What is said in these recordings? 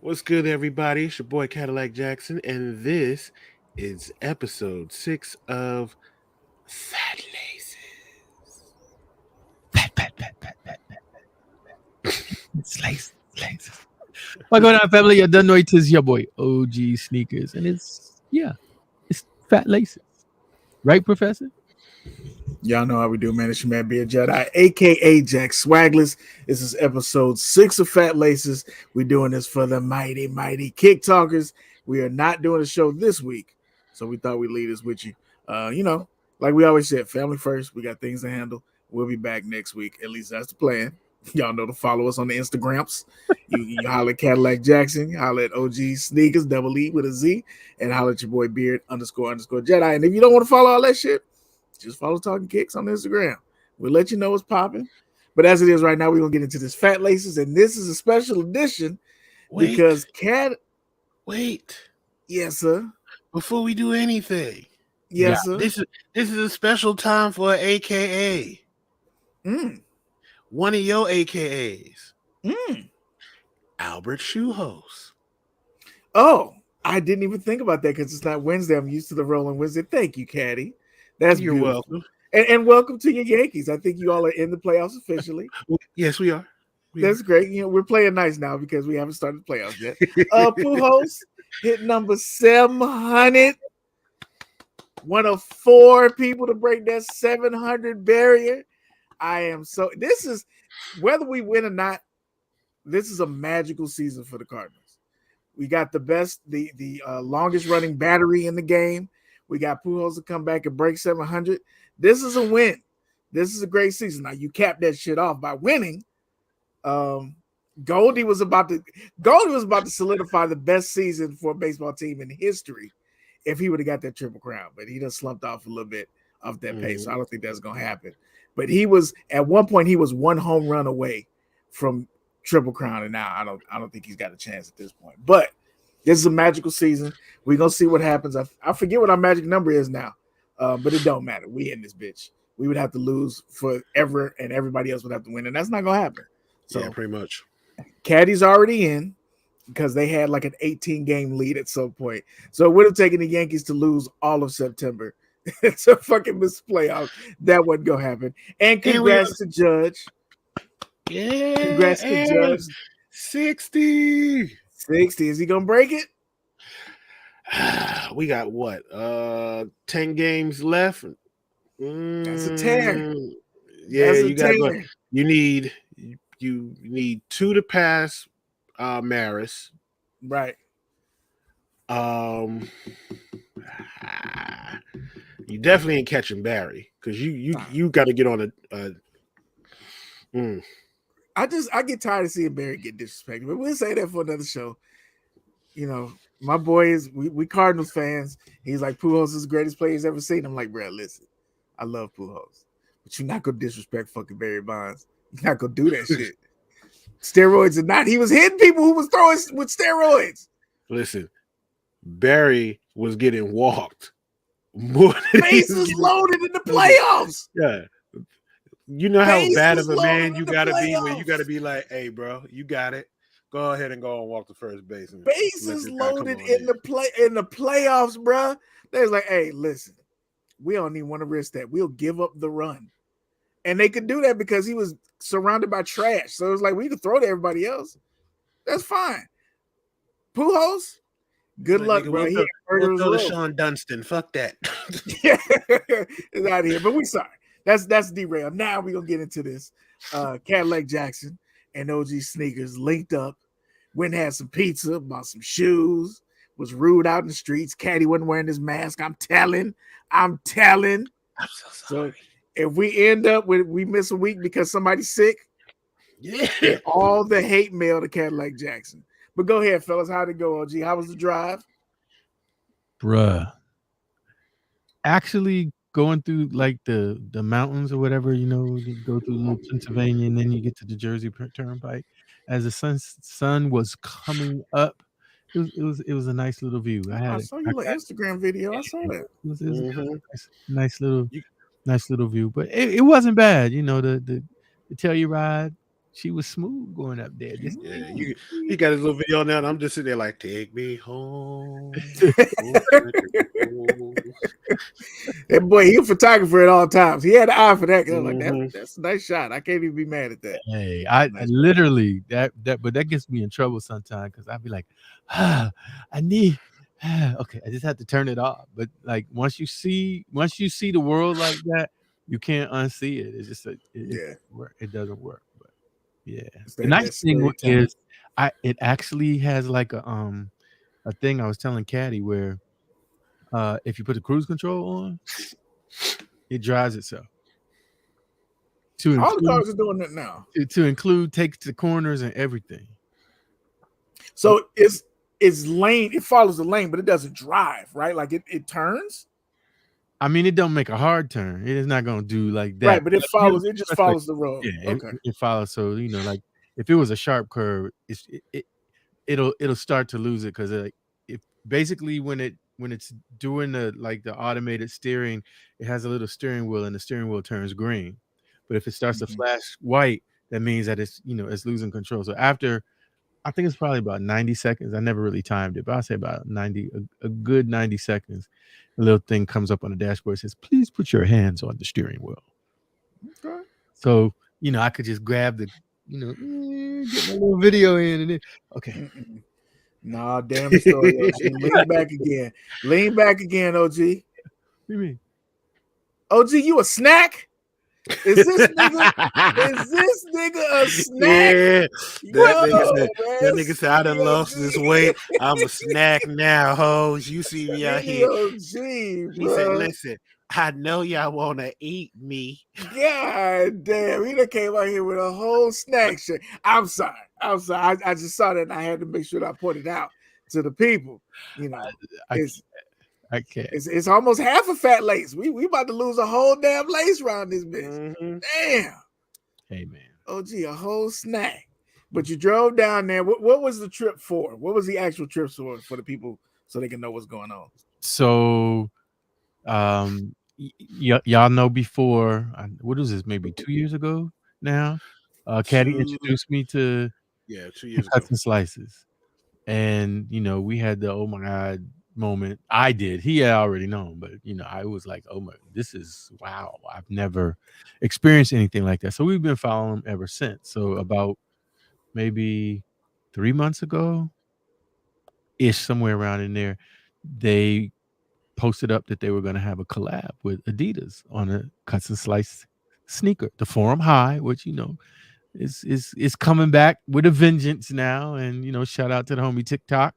What's good, everybody? It's your boy Cadillac Jackson, and this is episode 6 of Fat Laces. Slices. What's going on, family? You done know it is your boy OG Sneakers, and it's Fat Laces, right, Professor? Y'all know how we do, man. It's your man, Be a Jedi, aka Jack Swagless. This is episode 6 of Fat Laces. We're doing this for the mighty Kick Talkers. We are not doing a show this week, so we thought we'd leave this with you. Like we always said, family first. We got things to handle. We'll be back next week. At least that's the plan. Y'all know to follow us on the Instagrams. You holler at Cadillac Jackson, you holler at OG Sneakers, double E with a Z, and holler at your boy Beard __ Jedi. And if you don't want to follow all that shit, just follow Talking Kicks on Instagram. We'll let you know what's popping. But as it is right now, we're going to get into this Fat Laces, and this is a special edition because Wait. Yes, sir. Before we do anything. Yes, sir. This is a special time for AKA. One of your AKAs. Albert Shoehouse. Oh, I didn't even think about that because it's not Wednesday. I'm used to the rolling Wednesday. Thank you, Caddy. That's You're beautiful. welcome. And welcome to your Yankees. I think you all are in the playoffs officially. Yes, we are. That's great. You know, we're playing nice now because we haven't started the playoffs yet. Pujols hit number 700. One of 4 people to break that 700 barrier. This is, whether we win or not, this is a magical season for the Cardinals. We got the longest running battery in the game. We got Pujols to come back and break 700. This is a win. This is a great season. Now, you cap that shit off by winning. Goldie was about to solidify the best season for a baseball team in history if he would have got that triple crown. But he just slumped off a little bit off that pace. So I don't think that's going to happen. But at one point, he was 1 home run away from triple crown, and now I don't think he's got a chance at this point. But this is a magical season. We're gonna see what happens. I forget what our magic number is now, but it don't matter. We in this bitch. We would have to lose forever, and everybody else would have to win, and that's not gonna happen. So yeah, pretty much. Caddy's already in because they had like an 18-game lead at some point. So it would have taken the Yankees to lose all of September to fucking miss playoffs. That wasn't gonna happen. And congrats to Judge. Yeah, congrats to Judge. 60. Is he gonna break it? We got what? 10 games left. That's a 10. Yeah, you got to go. You need 2 to pass Maris. Right. You definitely ain't catching Barry because you got to get on I get tired of seeing Barry get disrespected, but we'll say that for another show. You know, my boy we Cardinals fans. He's like, Pujols is the greatest player he's ever seen. I'm like, bro, listen, I love Pujols, but you're not gonna disrespect fucking Barry Bonds. You're not gonna do that shit. Steroids or not, he was hitting people who was throwing with steroids. Listen, Barry was getting walked more than bases loaded in the playoffs. Yeah. You know how bad of a man you gotta be when you gotta be like, hey, bro, you got it. Go ahead and go and walk the first base. Bases loaded in the playoffs, bro. They was like, hey, listen, we don't even want to risk that. We'll give up the run. And they could do that because he was surrounded by trash. So it was like, we could throw to everybody else. That's fine. Pujols, good luck, bro. We'll throw to Sean Dunston. Fuck that. It's out of here. But we sorry. That's derailed. Now we're gonna get into this. Cadillac Jackson and OG Sneakers linked up, went and had some pizza, bought some shoes, was rude out in the streets. Caddy wasn't wearing his mask. I'm telling. I'm so sorry. So if we end up with we miss a week because somebody's sick, yeah, all the hate mail to Cadillac Jackson. But go ahead, fellas. How'd it go, OG? How was the drive? Bruh. Actually going through like the mountains or whatever, you go through little Pennsylvania and then you get to the Jersey Turnpike. As the sun was coming up, it was a nice little view. I saw your little Instagram video. I saw that. It was a nice little view, but it wasn't bad. The Telluride, she was smooth going up there. Just Yeah, he got his little video now, and I'm just sitting there like, take me home. That boy, he a photographer at all times. He had an eye for that. I was like, Mhm. that's a nice shot. I can't even be mad at that. Hey, I Nice. literally but that gets me in trouble sometimes because I'd be like, I need okay, I just have to turn it off. But like once you see the world like that, you can't unsee it. It's just Yeah. it doesn't work. But yeah, It's the that nice thing scary time. is it actually has like a thing I was telling Caddy where if you put the cruise control on, it drives itself. All the cars are doing that now. To include takes the corners and everything. So it's lane, it follows the lane, but it doesn't drive, right? Like it turns. I mean, it don't make a hard turn. It is not gonna do like that. Right, but it Like, follows, it just follows the road. yeah, Okay. it follows. So like if it was a sharp curve, it'll start to lose it because if basically when it's doing the automated steering, it has a little steering wheel and the steering wheel turns green. But if it starts to flash white, that means that it's it's losing control. So after I think it's probably about 90 seconds. I never really timed it, but I'll say about 90, a good 90 seconds. A little thing comes up on the dashboard, says, please put your hands on the steering wheel. Okay. So, I could just grab the, get my little video in and then, okay. Nah, damn the story, OG. Lean back again. Lean back again, OG. What do you mean? OG, you a snack? Is this nigga a snack? Yeah, that nigga said I done lost this weight. I'm a snack now, hoes. You see me out here. OG, He said, listen, I know y'all want to eat me. God damn, he done came out here with a whole snack shit. I'm sorry. I just saw that and I had to make sure that I pointed out to the people. I can't. It's almost half a fat lace. We about to lose a whole damn lace around this bitch. Damn. Hey man. OG, a whole snack. But you drove down there. What was the trip for? What was the actual trip for the people so they can know what's going on? So y'all know before what was this, maybe 2 years ago now? Caddy introduced me to 2 years Cuts ago. and Slices. And we had the oh my god moment. I did. He had already known, but I was like, oh my, this is wow. I've never experienced anything like that. So we've been following him ever since. So about maybe 3 months ago ish, somewhere around in there, they posted up that they were going to have a collab with Adidas on a Cuts and Slice sneaker, the Forum High, which is coming back with a vengeance now. And shout out to the homie TikTok.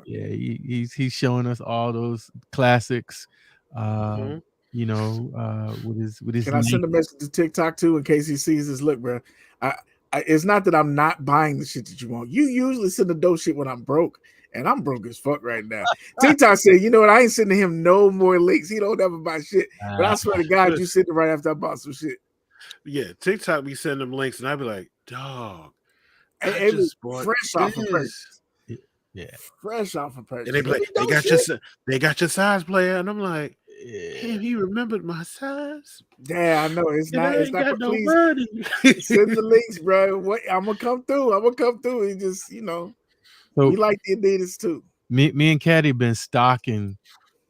He's showing us all those classics. With his. Can I send a message to TikTok too in case he sees this? Look, bro, it's not that I'm not buying the shit that you want. You usually send the dope shit when I'm broke, and I'm broke as fuck right now. TikTok said, you know what? I ain't sending him no more links. He don't ever buy shit. But I swear to God, you sent it right after I bought some shit. Yeah, TikTok be sending them links, and I be like, dog, I just bought fresh off of purchase. Yeah, fresh off of purchase. And they be like, they got your size, player, and I'm like, damn, he remembered my size. Yeah, I know it's not. It's not. No Please money. send the links, bro. What I'm gonna come through. He just, so we like the Adidas too. Me and Caddy been stalking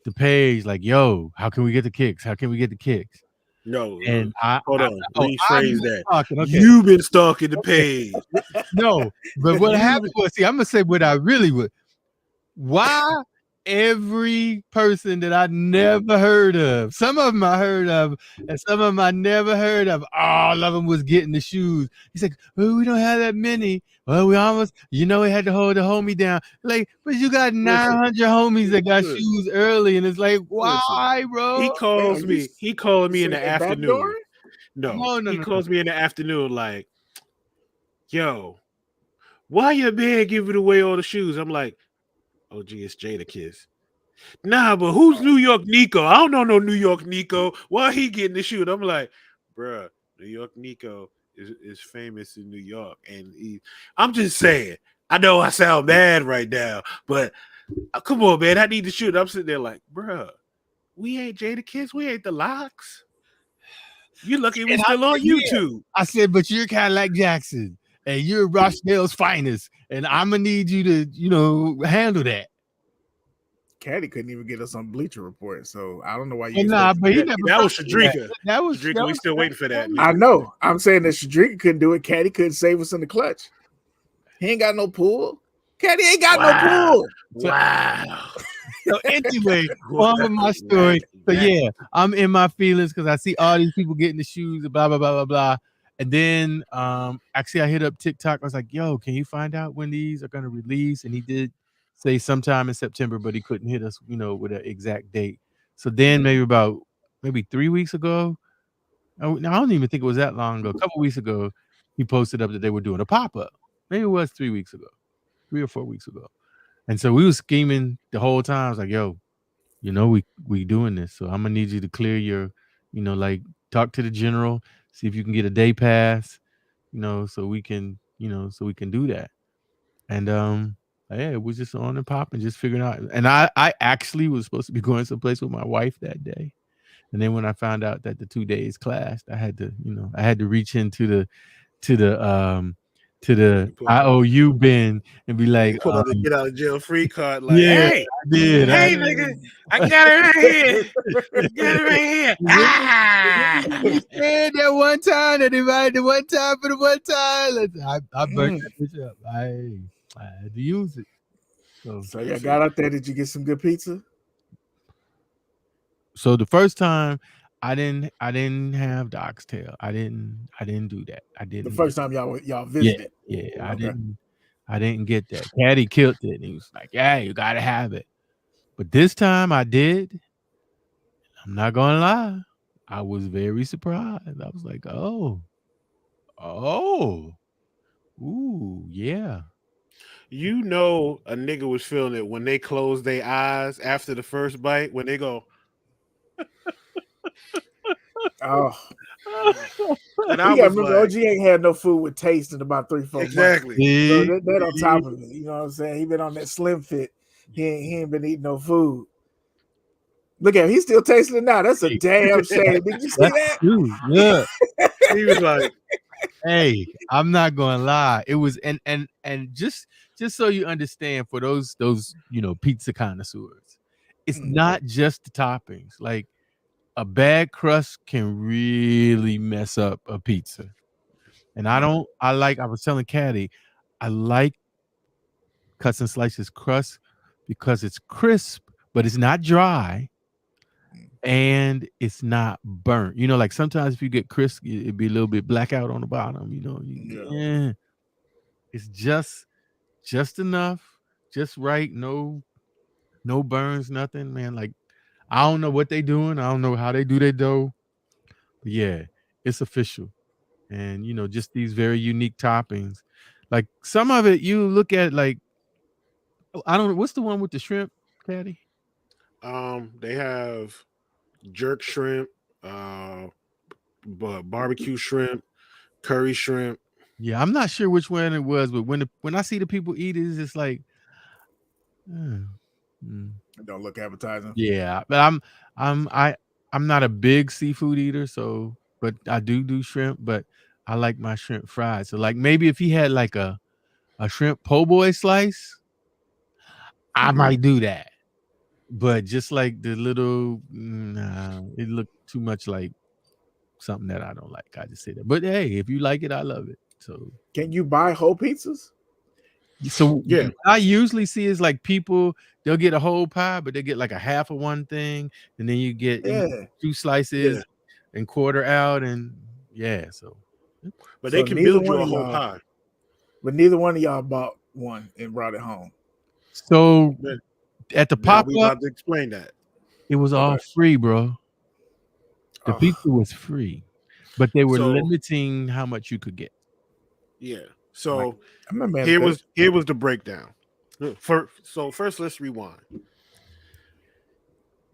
the page, like, yo, how can we get the kicks? How can we get the kicks? No, and hold on. Rephrase that. Okay. You've been stalking the page. No, but what happened was, I'm gonna say what I really would. Why every person that I never heard of, some of them I heard of, and some of them I never heard of, all of them was getting the shoes. He's like, well, we don't have that many. Well, we almost, we had to hold the homie down. Like, but you got 900 homies that got shoes early, and it's like, why, bro? He calls me. He called me in the afternoon. No. He calls me in the afternoon, like, yo, why your man giving away all the shoes? I'm like, oh, gee, it's Jada Kiss. Nah, but who's New York Nico? I don't know no New York Nico. Why he getting the shoe? I'm like, bruh, New York Nico is famous in New York. And I'm just saying, I know I sound bad right now, but come on, man, I need the shoe. I'm sitting there like, bruh, we ain't Jada Kiss. We ain't the Locks. You lucky we And still on yeah. YouTube. I said, but you're Cadillac Jackson, and you're Rochdale's finest, and I'm gonna need you to, handle that. Caddy couldn't even get us on Bleacher Report, so I don't know why you. And nah, but he Caddy. never. That was found that. Shadrika. That was Shadrika, we still waiting for that. I know. I'm saying that Shadrika couldn't do it. Caddy couldn't save us in the clutch. He ain't got no pool. Caddy ain't got no pool. Wow. So anyway, on with my story. So yeah, I'm in my feelings because I see all these people getting the shoes, blah blah blah blah blah. And then actually I hit up TikTok. I was like, yo, can you find out when these are gonna release? And he did say sometime in September, but he couldn't hit us, with an exact date. So then maybe 3 weeks ago. I don't even think it was that long ago. A couple weeks ago, he posted up that they were doing a pop-up. Maybe it was 3 weeks ago, 3 or 4 weeks ago. And so we were scheming the whole time. I was like, yo, we doing this. So I'm gonna need you to clear your, talk to the general, see if you can get a day pass, so we can do that. And yeah, it was just on and popping, just figuring out. And I actually was supposed to be going someplace with my wife that day. And then when I found out that the 2 days clashed, I had to reach into the IOU bin and be like, pull out the get out of jail free card. Like, yeah, hey, I did. hey, nigga, I got it right here. I got it right here. You said that one time that invited the one time for the one time. I burnt that bitch up. I had to use it. So y'all got out there. Did you get some good pizza? So the first time I didn't have the oxtail. I didn't do that. I didn't. The first time y'all visited. Yeah, Okay. I didn't get that. Caddy killed it. And he was like, yeah, you gotta have it. But this time I did. I'm not gonna lie. I was very surprised. I was like, oh, ooh, yeah. A nigga was feeling it when they close their eyes after the first bite, when they go, oh. And I remember OG ain't had no food with taste in about 3-4 months. Exactly. So that on top of it. You know what I'm saying? He been on that slim fit. He ain't been eating no food. Look at him. He's still tasting it now. That's a damn shame. Did you see that? True. Yeah. He was like, hey, I'm not gonna lie. It was and just so you understand, for those pizza connoisseurs, it's not just the toppings. Like, a bad crust can really mess up a pizza. And I was telling Caddy, I like Cuts and Slices crust because it's crisp, but it's not dry. And it's not burnt. Like sometimes if you get crisp, it'd be a little bit blackout on the bottom. Yeah. It's just enough, just right. No burns, nothing, man. Like, I don't know what they doing. I don't know how they do their dough. But yeah, it's official. And just these very unique toppings. Like, some of it you look at, like, I don't know, what's the one with the shrimp, Caddy? They have jerk shrimp, barbecue shrimp, curry shrimp. Yeah, I'm not sure which one it was, but when I see the people eat it, it's just like, It don't look appetizing. Yeah, but I'm not a big seafood eater, so, but I do shrimp, but I like my shrimp fried. So, like, maybe if he had like a shrimp po' boy slice, I might do that. But just like the little, it looked too much like something that I don't like. I just say that. But hey, if you like it, I love it. So, can you buy whole pizzas? So yeah, what I usually see is like people, they'll get a whole pie, but they get like a half of one thing, and then you get 2 slices and quarter out, and so. But they can build you a whole pie. But neither one of y'all bought one and brought it home. So at the pop-up, we about to explain that. It was all free, bro. The pizza was free, but they were limiting how much you could get. Yeah. So here was the breakdown. First, let's rewind.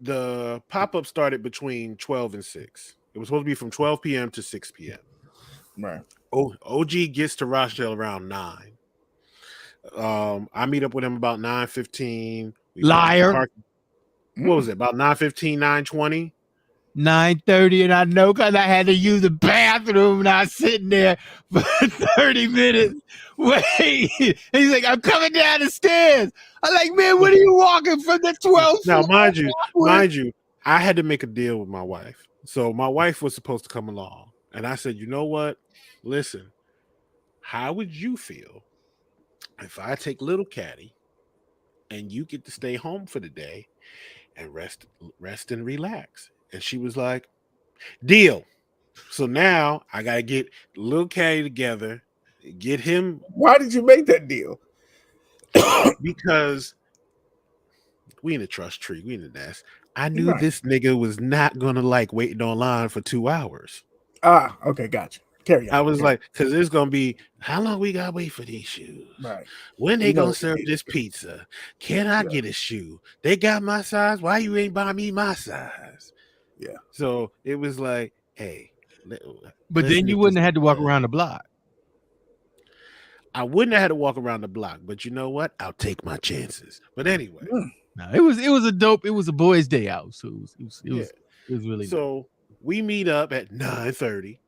The pop-up started between 12 and 6. It was supposed to be from 12 p.m. to 6 p.m. Right. OG gets to Rochdale around 9. I meet up with him about 9:15. Liar. What was it? About 9:15, 9:20. 9:30, and I know because I had to use the bathroom, and I was sitting there for 30 minutes. Wait, he's like, I'm coming down the stairs. I'm like, man, what are you walking from the 12th Now, floor? mind you, I had to make a deal with my wife. So my wife was supposed to come along, and I said, you know what? Listen, how would you feel if I take little Caddy and you get to stay home for the day and rest and relax? And she was like, deal. So now I gotta get little Caddy together, get him Why did you make that deal? because we in a trust tree, we in the nest. I knew Right. this nigga was not gonna like waiting online for 2 hours. Okay, gotcha. Carry on. I was like, because there's gonna be how long we gotta wait for these shoes? right. When they You know gonna what you serve need. this pizza? Can I Yeah. get a shoe? They got my size. Why you ain't buy me my size? Yeah. So it was like, hey, But then you wouldn't have had to walk around the block. I wouldn't have had to walk around the block, but you know what? I'll take my chances. But anyway, No, it was a boys' day out, so it was really so we meet up at 9:30.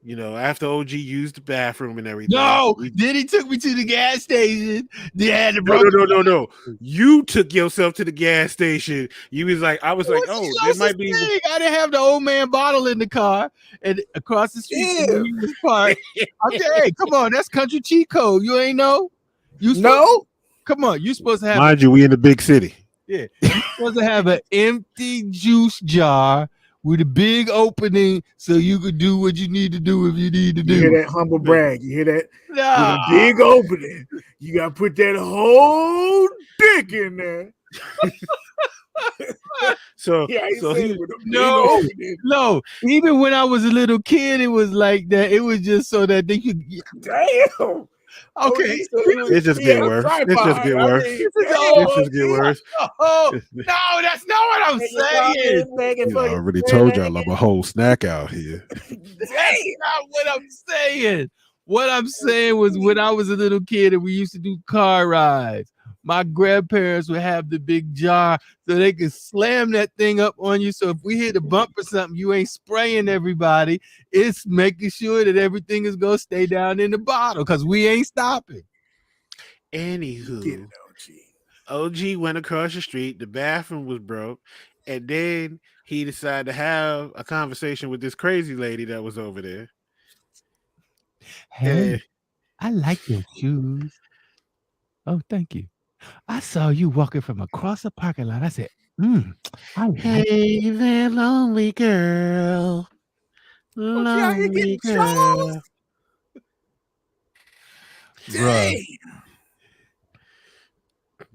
You know, after OG used the bathroom and everything. No, then he took me to the gas station. They had the No. You took yourself to the gas station. You was like, I was like, oh, there might be. I didn't have the old man bottle in the car, and across the street from he was parked. I'm saying, hey, come on, that's country cheat code. You ain't know? Come on, you supposed to have. Mind you, we in the big city. Yeah, you're supposed to have an empty juice jar with a big opening so you could do what you need to do if you need to do. You hear that humble brag? You hear that? Nah. With a big opening. You gotta put that whole dick in there. So no. Even when I was a little kid, it was like that. It was just so that they could. Damn. Okay, it just get worse. It just get worse. It just get worse. Oh no, that's not what I'm saying. I already told y'all I'm a whole snack out here. That's not what I'm saying. What I'm saying was when I was a little kid and we used to do car rides, my grandparents would have the big jar so they could slam that thing up on you. So if we hit a bump or something, you ain't spraying everybody. It's making sure that everything is going to stay down in the bottle because we ain't stopping. Anywho, OG went across the street. The bathroom was broke. And then he decided to have a conversation with this crazy lady that was over there. Hey, I like your shoes. Oh, thank you. I saw you walking from across the parking lot. I said, hey there, lonely girl. Lonely girl. Dang.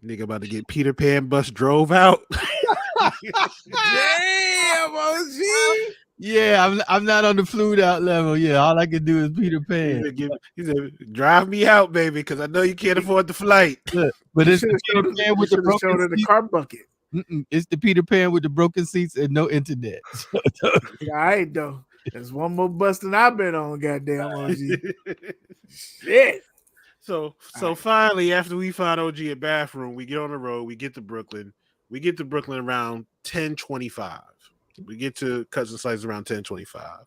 Nigga about to get Peter Pan bus drove out. Damn, OG. Yeah, I'm not on the flued out level. Yeah, all I can do is Peter Pan. He said, drive me out, baby, because I know you can't afford the flight. But it's the Peter Pan with the broken seats. The car bucket. It's the Peter Pan with the broken seats and no internet. I ain't though. There's one more bus than I've been on, goddamn OG. Shit. So finally, after we find OG a bathroom, we get on the road, we get to Brooklyn. We get to Brooklyn around 10:25. We get to Cousin Slices around 10:25.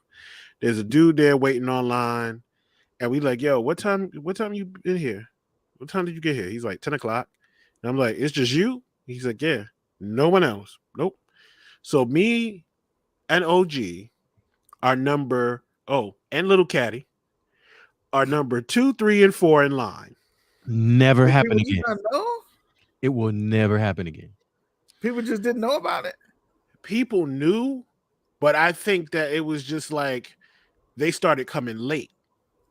There's a dude there waiting online, and we like, yo, what time you been here? What time did you get here? He's like 10 o'clock. And I'm like, it's just you? He's like, yeah, no one else. Nope. So me and OG are number, and Little Caddy are number 2, 3, and 4 in line. Never happen again. It will never happen again. People just didn't know about it. People knew, but I think that it was just like they started coming late.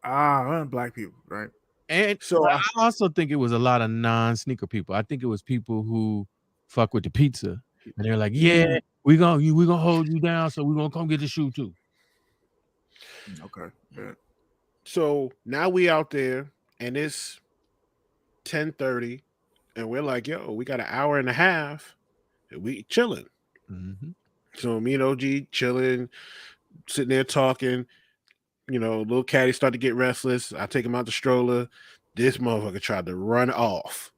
Black people, right? And so I also think it was a lot of non-sneaker people. I think it was people who fuck with the pizza, and they're like, "Yeah, we gonna hold you down, so we gonna come get the shoe too." Okay. Yeah. So now we out there, and it's 10:30, and we're like, "Yo, we got an hour and a half, and we chilling." Mm-hmm. So me and OG chilling, sitting there talking. You know, Little Caddy started to get restless. I take him out the stroller. This motherfucker tried to run off.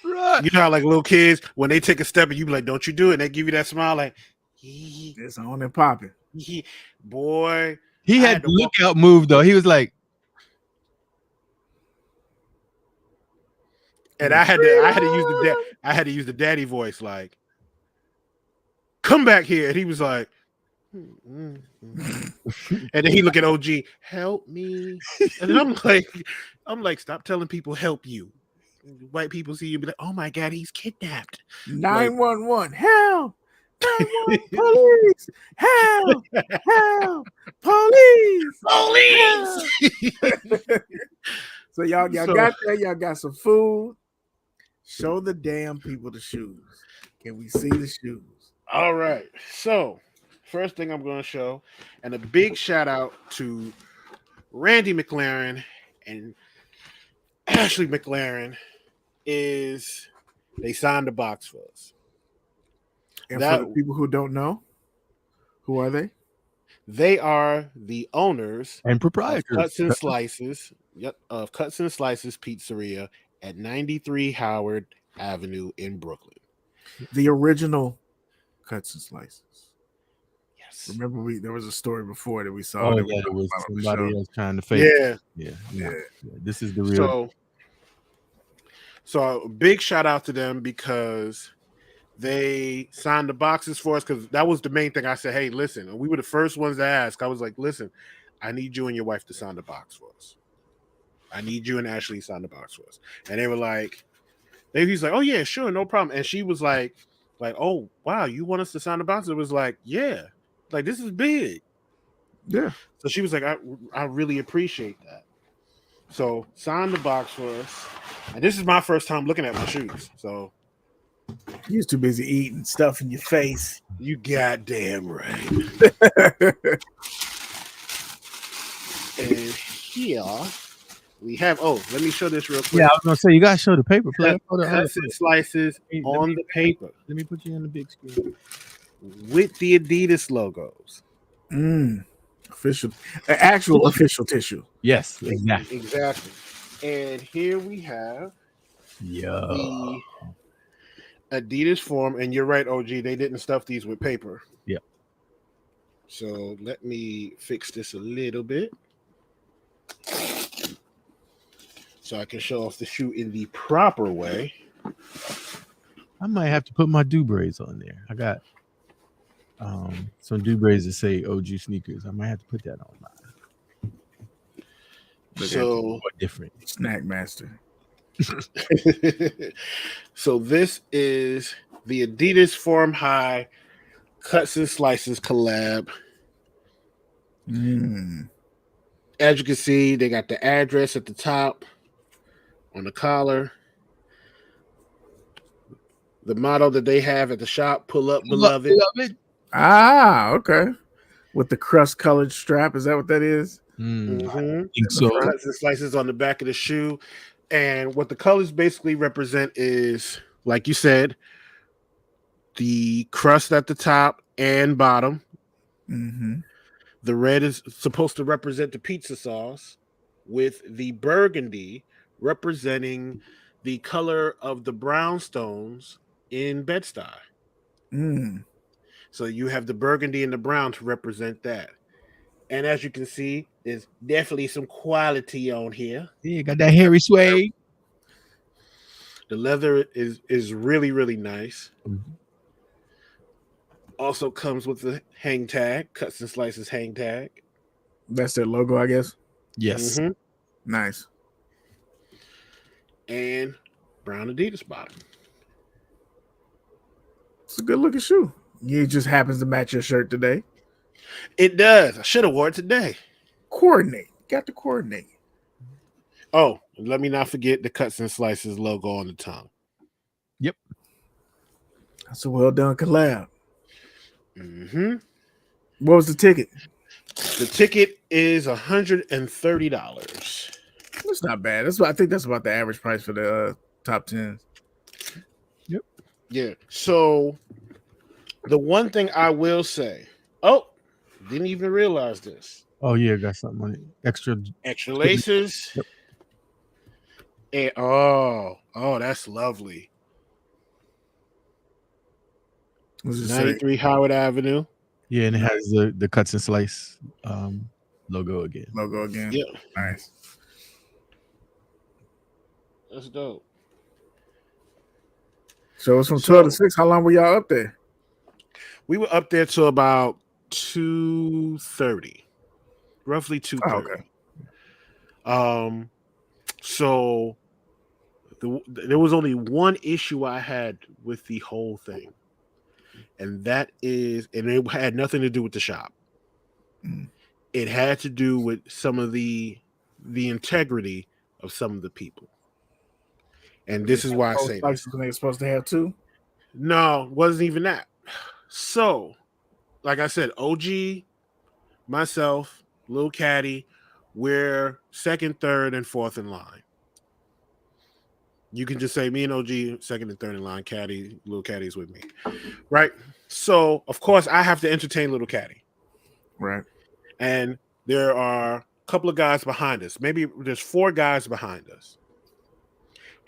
Bro, You know how like little kids when they take a step and you be like, "Don't you do it?" and they give you that smile like, It's on and popping. boy. He I had had the to walk- lookout move though. He was like, and I had to use the daddy voice like, "Come back here," and he was like. And then he look at OG, help me. And then I'm like, stop telling people help you. White people see you be like, oh my God, he's kidnapped. 911, help! 911, police! Help! Help! Police! Police! So y'all So- got that. Y'all got some food. Show the damn people the shoes. Can we see the shoes? All right. So, first thing I'm going to show, and a big shout out to Randy McLaren and Ashley McLaren is they signed the box for us. And for the people who don't know, who are they? They are the owners and of proprietor. Cuts and Slices, of Cuts and Slices Pizzeria at 93 Howard Avenue in Brooklyn. The original Cuts and Slices. Yes. Remember, there was a story before that we saw. Oh, that we yeah, it was talked about on the somebody show. else trying to fake. Yeah. Yeah. This is the real. So a big shout out to them because they signed the boxes for us because that was the main thing. I said, hey, listen, and we were the first ones to ask. I was like, listen, I need you and your wife to sign the box for us. I need you and Ashley to sign the box for us. And they were like, he's like, oh yeah, sure, no problem. And she was like, oh wow, you want us to sign the box? It was like, yeah, like this is big. Yeah. So she was like, I really appreciate that. So sign the box for us. And this is my first time looking at my shoes. So you was too busy eating stuff in your face. You goddamn right. And here we have. Oh, let me show this real quick. Yeah, I was gonna say you gotta show the paper. Cuts and Slices on the paper. Let me put you on the big screen with the Adidas logos. Official, actual official tissue. Yes, exactly. Exactly. And here we have the Adidas form. And you're right, OG. They didn't stuff these with paper. Yep. So let me fix this a little bit, so I can show off the shoe in the proper way. I might have to put my Dubrays on there. I got some Dubrays that say OG sneakers. I might have to put that on mine. So different. Snack master. So this is the Adidas Form High Cuts and Slices collab. As you can see, they got the address at the top on the collar. The motto that they have at the shop: "Pull up, beloved." Ah, okay. With the crust colored strap, is that what that is? I think so. Cuts and Slices on the back of the shoe, and what the colors basically represent is, like you said, the crust at the top and bottom. The red is supposed to represent the pizza sauce, with the burgundy representing the color of the brownstones in Bed-Stuy. So you have the burgundy and the brown to represent that. And as you can see, there's definitely some quality on here. Yeah, got that hairy suede. The leather is really, really nice. Also comes with the hang tag, Cuts and Slices hang tag. That's their logo, I guess. Yes. Nice. And brown Adidas bottom. It's a good looking shoe. It just happens to match your shirt today. It does. I should have worn it today. Coordinate. Got to coordinate. Oh, let me not forget the Cuts and Slices logo on the tongue. Yep. That's a well done collab. What was the ticket? The ticket is $130. That's not bad. I think that's about the average price for the top 10. Yep. Yeah. So the one thing I will say, didn't even realize this. Oh yeah, got something on it. Extra laces. Yep. And oh, that's lovely. What's it say? 93 Howard Avenue. Yeah, and it has the Cuts and Slice logo again. Logo again. Yeah, Nice. that's dope. So it's from So 12 to 6. How long were y'all up there? we were up there till about 2:30, roughly Oh, 2:30. okay. So there was only one issue I had with the whole thing, and it had nothing to do with the shop. Mm. It had to do with some of the integrity of some of the people, and this is why I say this. Slices when they're supposed to have two. No, it wasn't even that. So, like I said, OG, myself, Lil Caddy, we're second, third, and fourth in line. You can just say me and OG second and third in line. Caddy, Lil Caddy's with me, right? So, of course, I have to entertain Little Caddy, Right. and there are a couple of guys behind us. Maybe there's 4 guys behind us.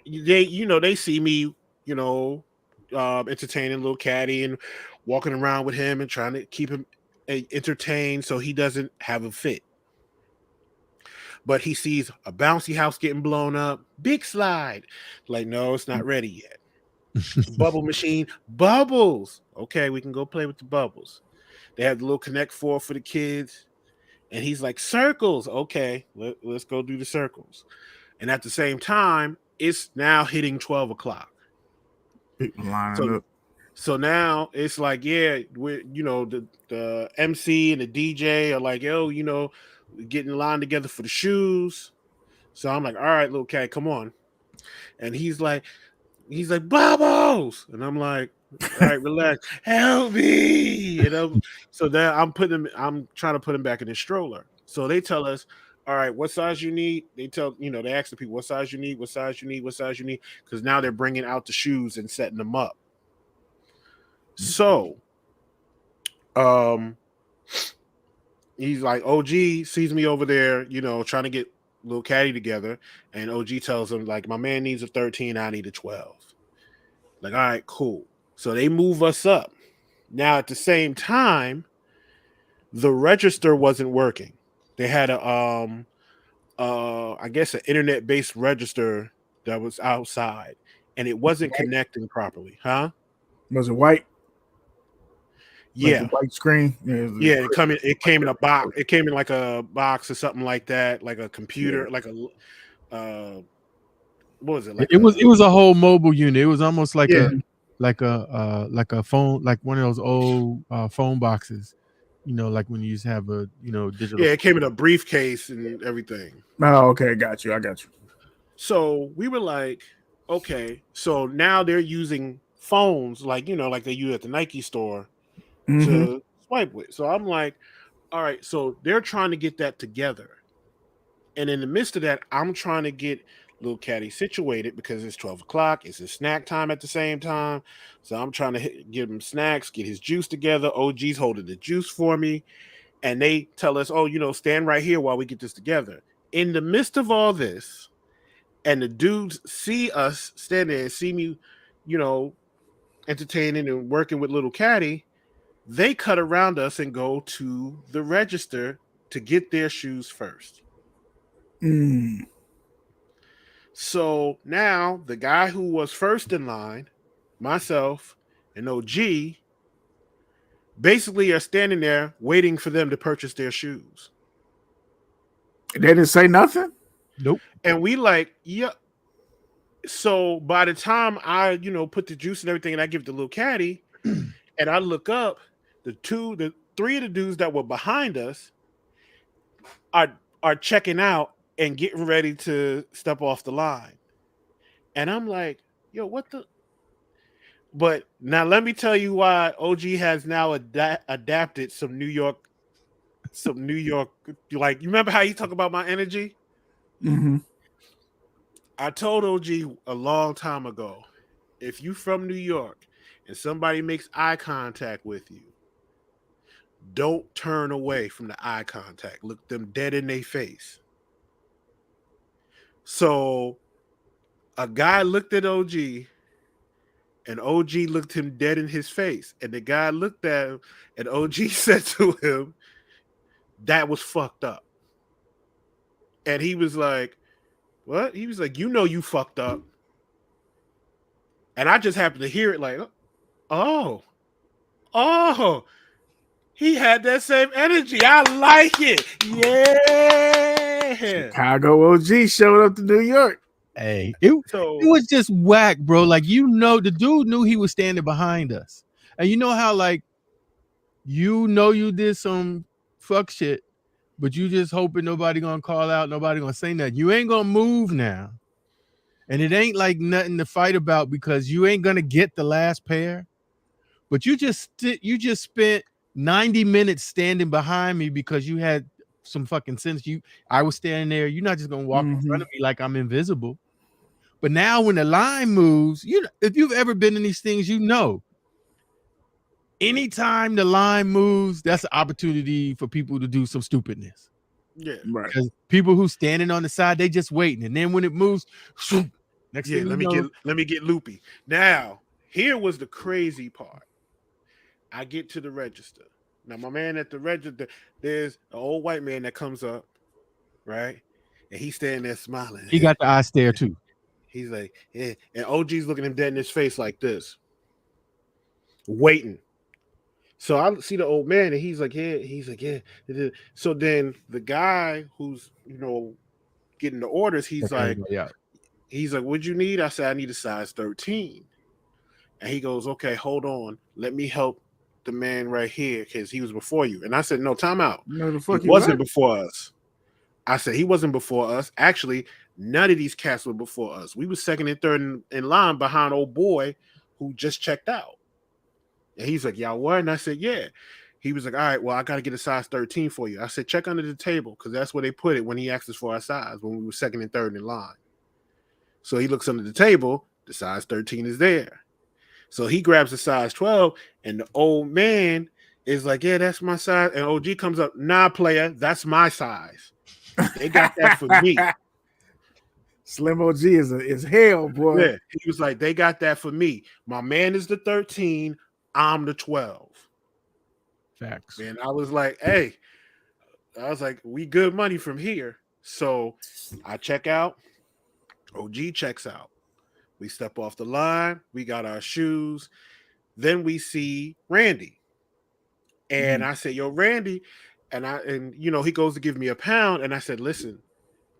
They see me, entertaining Little Caddy and walking around with him and trying to keep him entertained so he doesn't have a fit. But he sees a bouncy house getting blown up, big slide. Like, no, it's not ready yet. Bubble machine, bubbles. Okay, we can go play with the bubbles. They have the little Connect 4 for the kids. And he's like, circles. Okay, let's go do the circles. And at the same time, it's now hitting 12 o'clock. People lining up. So now it's like, yeah, we're, the MC and the DJ are like, yo, getting lined together for the shoes. So I'm like, all right, little cat, come on. And he's like, bubbles. And I'm like, all right, relax, help me. So then I'm trying to put him back in his stroller. So they tell us, all right, what size you need? They ask the people what size you need, what size you need, what size you need, because now they're bringing out the shoes and setting them up. So, he's like, OG sees me over there, trying to get Lil Caddy together, and OG tells him, like, my man needs a 13, I need a 12. Like, all right, cool. So they move us up. Now, at the same time, the register wasn't working. They had I guess an internet-based register that was outside, and it wasn't connecting properly, huh? Was it white? Yeah, like the white screen. Yeah, it came in a box. It came in like a box or something like that, like a computer, like a what was it? Like it was a whole mobile unit. It was almost like Yeah. like a phone, like one of those old phone boxes. Like when you used to have a digital. Yeah, it came in a briefcase and everything. Oh, okay, I got you. So we were like, okay, so now they're using phones like like they use at the Nike store to swipe with. So I'm like, all right, so they're trying to get that together. And in the midst of that, I'm trying to get Lil Caddy situated because it's 12 o'clock. It's his snack time at the same time. So I'm trying to give him snacks, get his juice together. OG's holding the juice for me. And they tell us, oh, stand right here while we get this together. In the midst of all this, and the dudes see us stand there and see me, entertaining and working with Little Caddy, they cut around us and go to the register to get their shoes first. So now the guy who was first in line, myself and OG, basically are standing there waiting for them to purchase their shoes. They didn't say nothing? Nope. And we like, yeah. So by the time I, put the juice and everything and I give it to Lil Caddy and I look up, the 3 of the dudes that were behind us are checking out and getting ready to step off the line. And I'm like, yo, what the? But now let me tell you why OG has now adapted some New York, like, you remember how you talk about my energy? I told OG a long time ago, if you from New York and somebody makes eye contact with you, don't turn away from the eye contact. Look them dead in their face. So a guy looked at OG And OG looked him dead in his face. And the guy looked at him, and OG said to him, "That was fucked up." And he was like, "What?" He was like, "You know you fucked up." And I just happened to hear it like, "Oh, oh, he had that same energy. I like it. Yeah." Chicago OG showed up to New York. Hey, it So was just whack, bro. Like, the dude knew he was standing behind us. And you know how, like, you did some fuck shit, but you just hoping nobody gonna call out, nobody gonna say nothing. You ain't gonna move now. And it ain't like nothing to fight about because you ain't gonna get the last pair. But you just spent 90 minutes standing behind me because you had some fucking sense. I was standing there. You're not just gonna walk in front of me like I'm invisible. But now when the line moves, if you've ever been in these things, anytime the line moves, that's an opportunity for people to do some stupidness. yeah, Right. Because people who standing on the side, they just waiting. And then when it moves, next yeah. thing Let me get loopy. Now, here was the crazy part. I get to the register. Now, my man at the register, there's an old white man that comes up, right? And he's standing there smiling. he got the eye stare too. He's like, yeah. And OG's looking him dead in his face like this, waiting. So I see the old man, and he's like, yeah. He's like, yeah. So then the guy who's, getting the orders, he's like, what'd you need? I said, I need a size 13. And he goes, okay, hold on. Let me help the man right here because he was before you. And I said, no, time out. No, the He fuck wasn't before us. I said, he wasn't before us. Actually, none of these cats were before us. We was second and third in line behind old boy who just checked out. And he's like, y'all what? And I said, yeah. He was like, all right, well, I got to get a size 13 for you. I said, check under the table because that's where they put it when he asked us for our size when we were second and third in line. So he looks under the table. The size 13 is there. So he grabs a size 12, and the old man is like, yeah, that's my size. And OG comes up, nah, player, that's my size. They got that for me. Slim OG is hell, boy. Yeah, he was like, they got that for me. My man is the 13, I'm the 12. Facts. And I was like, hey, we good money from here. So I check out, OG checks out. We step off the line, we got our shoes. Then we see Randy. And I said, yo, Randy. And he goes to give me £1. And I said, listen,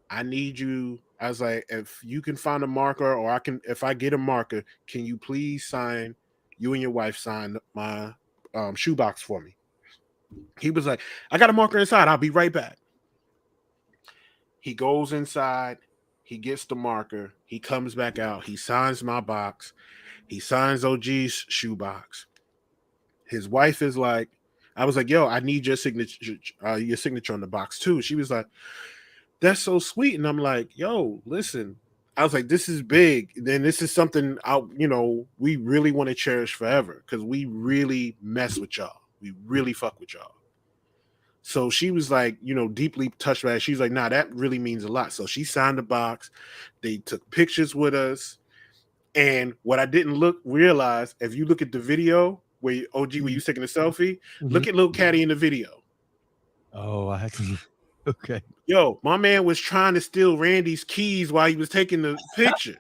I need you. I was like, if you can find a marker or if I get a marker, can you please you and your wife sign my shoebox for me? He was like, I got a marker inside. I'll be right back. He goes inside. He gets the marker. He comes back out. He signs my box. He signs OG's shoebox. His wife is like, I was like, yo, I need your signature on the box too. She was like, that's so sweet. And I'm like, yo, listen. I was like, this is big. Then this is something we really want to cherish forever because we really mess with y'all. We really fuck with y'all. So she was like, deeply touched by it. She's like, nah, that really means a lot. So she signed the box. They took pictures with us. And what I didn't realize, if you look at the video where OG, where you taking a selfie, look at Lil Caddy in the video. Oh, I had to. Okay. Yo, my man was trying to steal Randy's keys while he was taking the picture.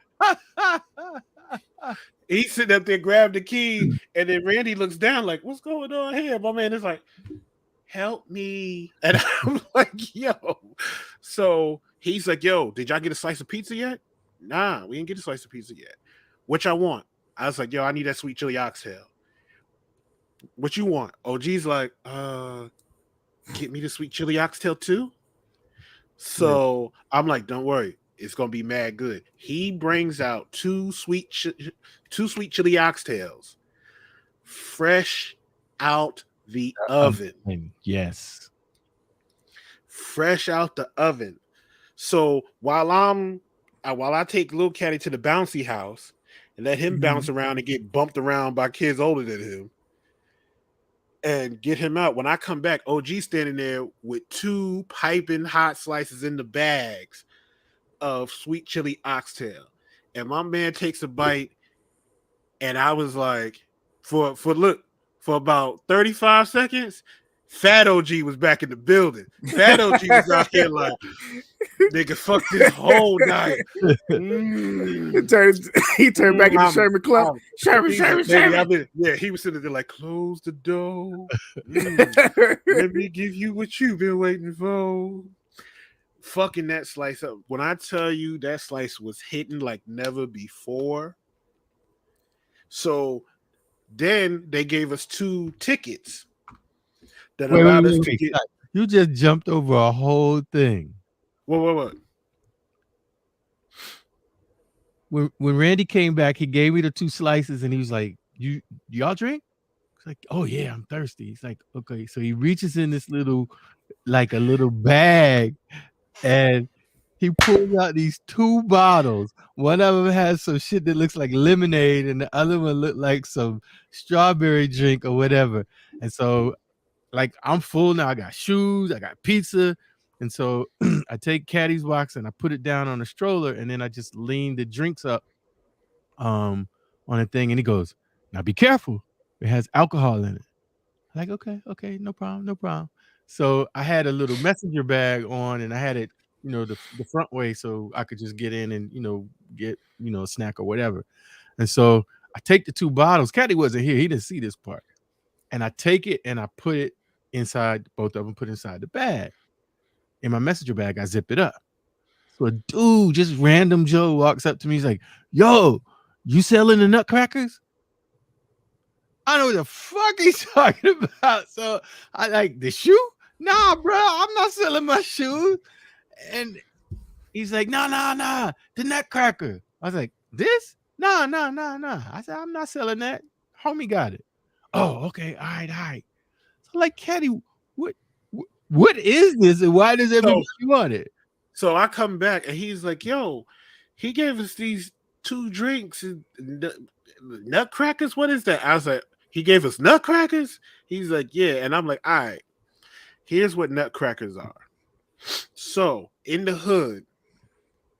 He sitting up there, grabbed the key, and then Randy looks down like, what's going on here? My man is like, help me. And I'm like, yo. So he's like, yo, did y'all get a slice of pizza yet? Nah, we didn't get a slice of pizza yet. What y'all want? I was like, yo, I need that sweet chili oxtail. What you want? OG's like, get me the sweet chili oxtail too. So I'm like, don't worry, it's gonna be mad good. He brings out two sweet chili oxtails, fresh out the oven. Yes, fresh out the oven. So while I take Lil Caddy to the bouncy house and let him bounce around and get bumped around by kids older than him and get him out, when I come back, OG standing there with 2 piping hot slices in the bags of sweet chili oxtail. And my man takes a bite And I was like, for about 35 seconds, Phat OG was back in the building. Phat OG was out here like, nigga, fuck this whole night. He turned back into Sherman Club. Sherman. He was sitting there like, close the door. Let me give you what you've been waiting for. Fucking that slice up. When I tell you that slice was hitting like never before. So then they gave us 2 tickets that allowed us to get. You just jumped over a whole thing. What? When Randy came back, he gave me the 2 slices and he was like, y'all drink? It's like, oh yeah, I'm thirsty. He's like, okay. So he reaches in this little bag and he pulls out these 2 bottles. One of them has some shit that looks like lemonade and the other one looked like some strawberry drink or whatever. And so like I'm full now. I got shoes, I got pizza. And so I take Kadi's box and I put it down on the stroller and then I just lean the drinks up on a thing. And he goes, now be careful. It has alcohol in it. I'm like, okay, no problem. So I had a little messenger bag on and I had it, the front way so I could just get in and, get, a snack or whatever. And so I take the 2 bottles. Kadi wasn't here. He didn't see this part. And I take it and I put it inside, both of them put inside the bag. In my messenger bag, I zip it up. So a dude, just random Joe, walks up to me. He's like, yo, you selling the nutcrackers? I know what the fuck he's talking about. So I like, the shoe? Nah, bro, I'm not selling my shoes. And he's like, nah, the nutcracker. I was like, this? Nah. I said, I'm not selling that. Homie got it. Oh, okay, all right. So like, Kadi, what is this and why does everybody want it? So I come back and he's like, yo, he gave us these 2 drinks and nutcrackers. What is that? I was like, he gave us nutcrackers? He's like, yeah. And I'm like, all right, here's what nutcrackers are. So in the hood,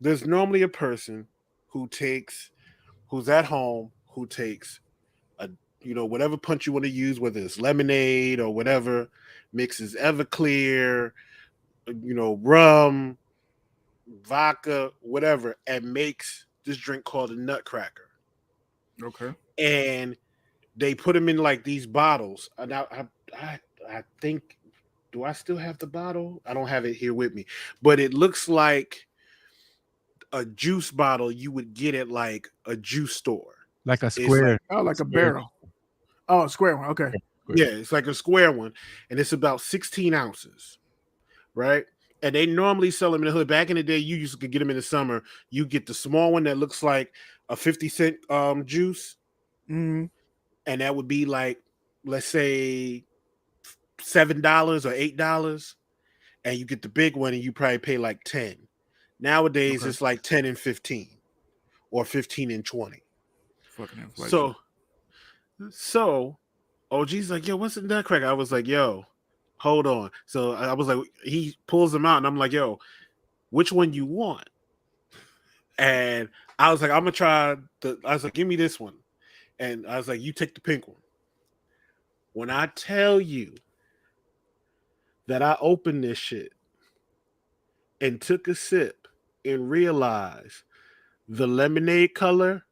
there's normally a person who's at home, who takes whatever punch you want to use, whether it's lemonade or whatever, mixes Everclear, rum, vodka, whatever, and makes this drink called a nutcracker. Okay. And they put them in like these bottles. And I think, do I still have the bottle? I don't have it here with me, but it looks like a juice bottle you would get at like a juice store. Like a square. Like a barrel. Oh, a square one. Okay. Yeah, it's like a square one, and it's about 16 ounces, right? And they normally sell them in the hood. Back in the day, you used to get them in the summer. You get the small one that looks like a 50-cent juice, mm-hmm. and that would be like, let's say, $7 or $8, and you get the big one, and you probably pay like 10. Nowadays, It's like 10 and 15, or 15 and 20. Fucking inflation. So OG's like, yo, what's the nutcracker? I was like, yo, hold on. So I was like, he pulls them out, and I'm like, yo, which one you want? And I was like, I'm gonna try I was like, give me this one. And I was like, you take the pink one. When I tell you that I opened this shit and took a sip and realized the lemonade color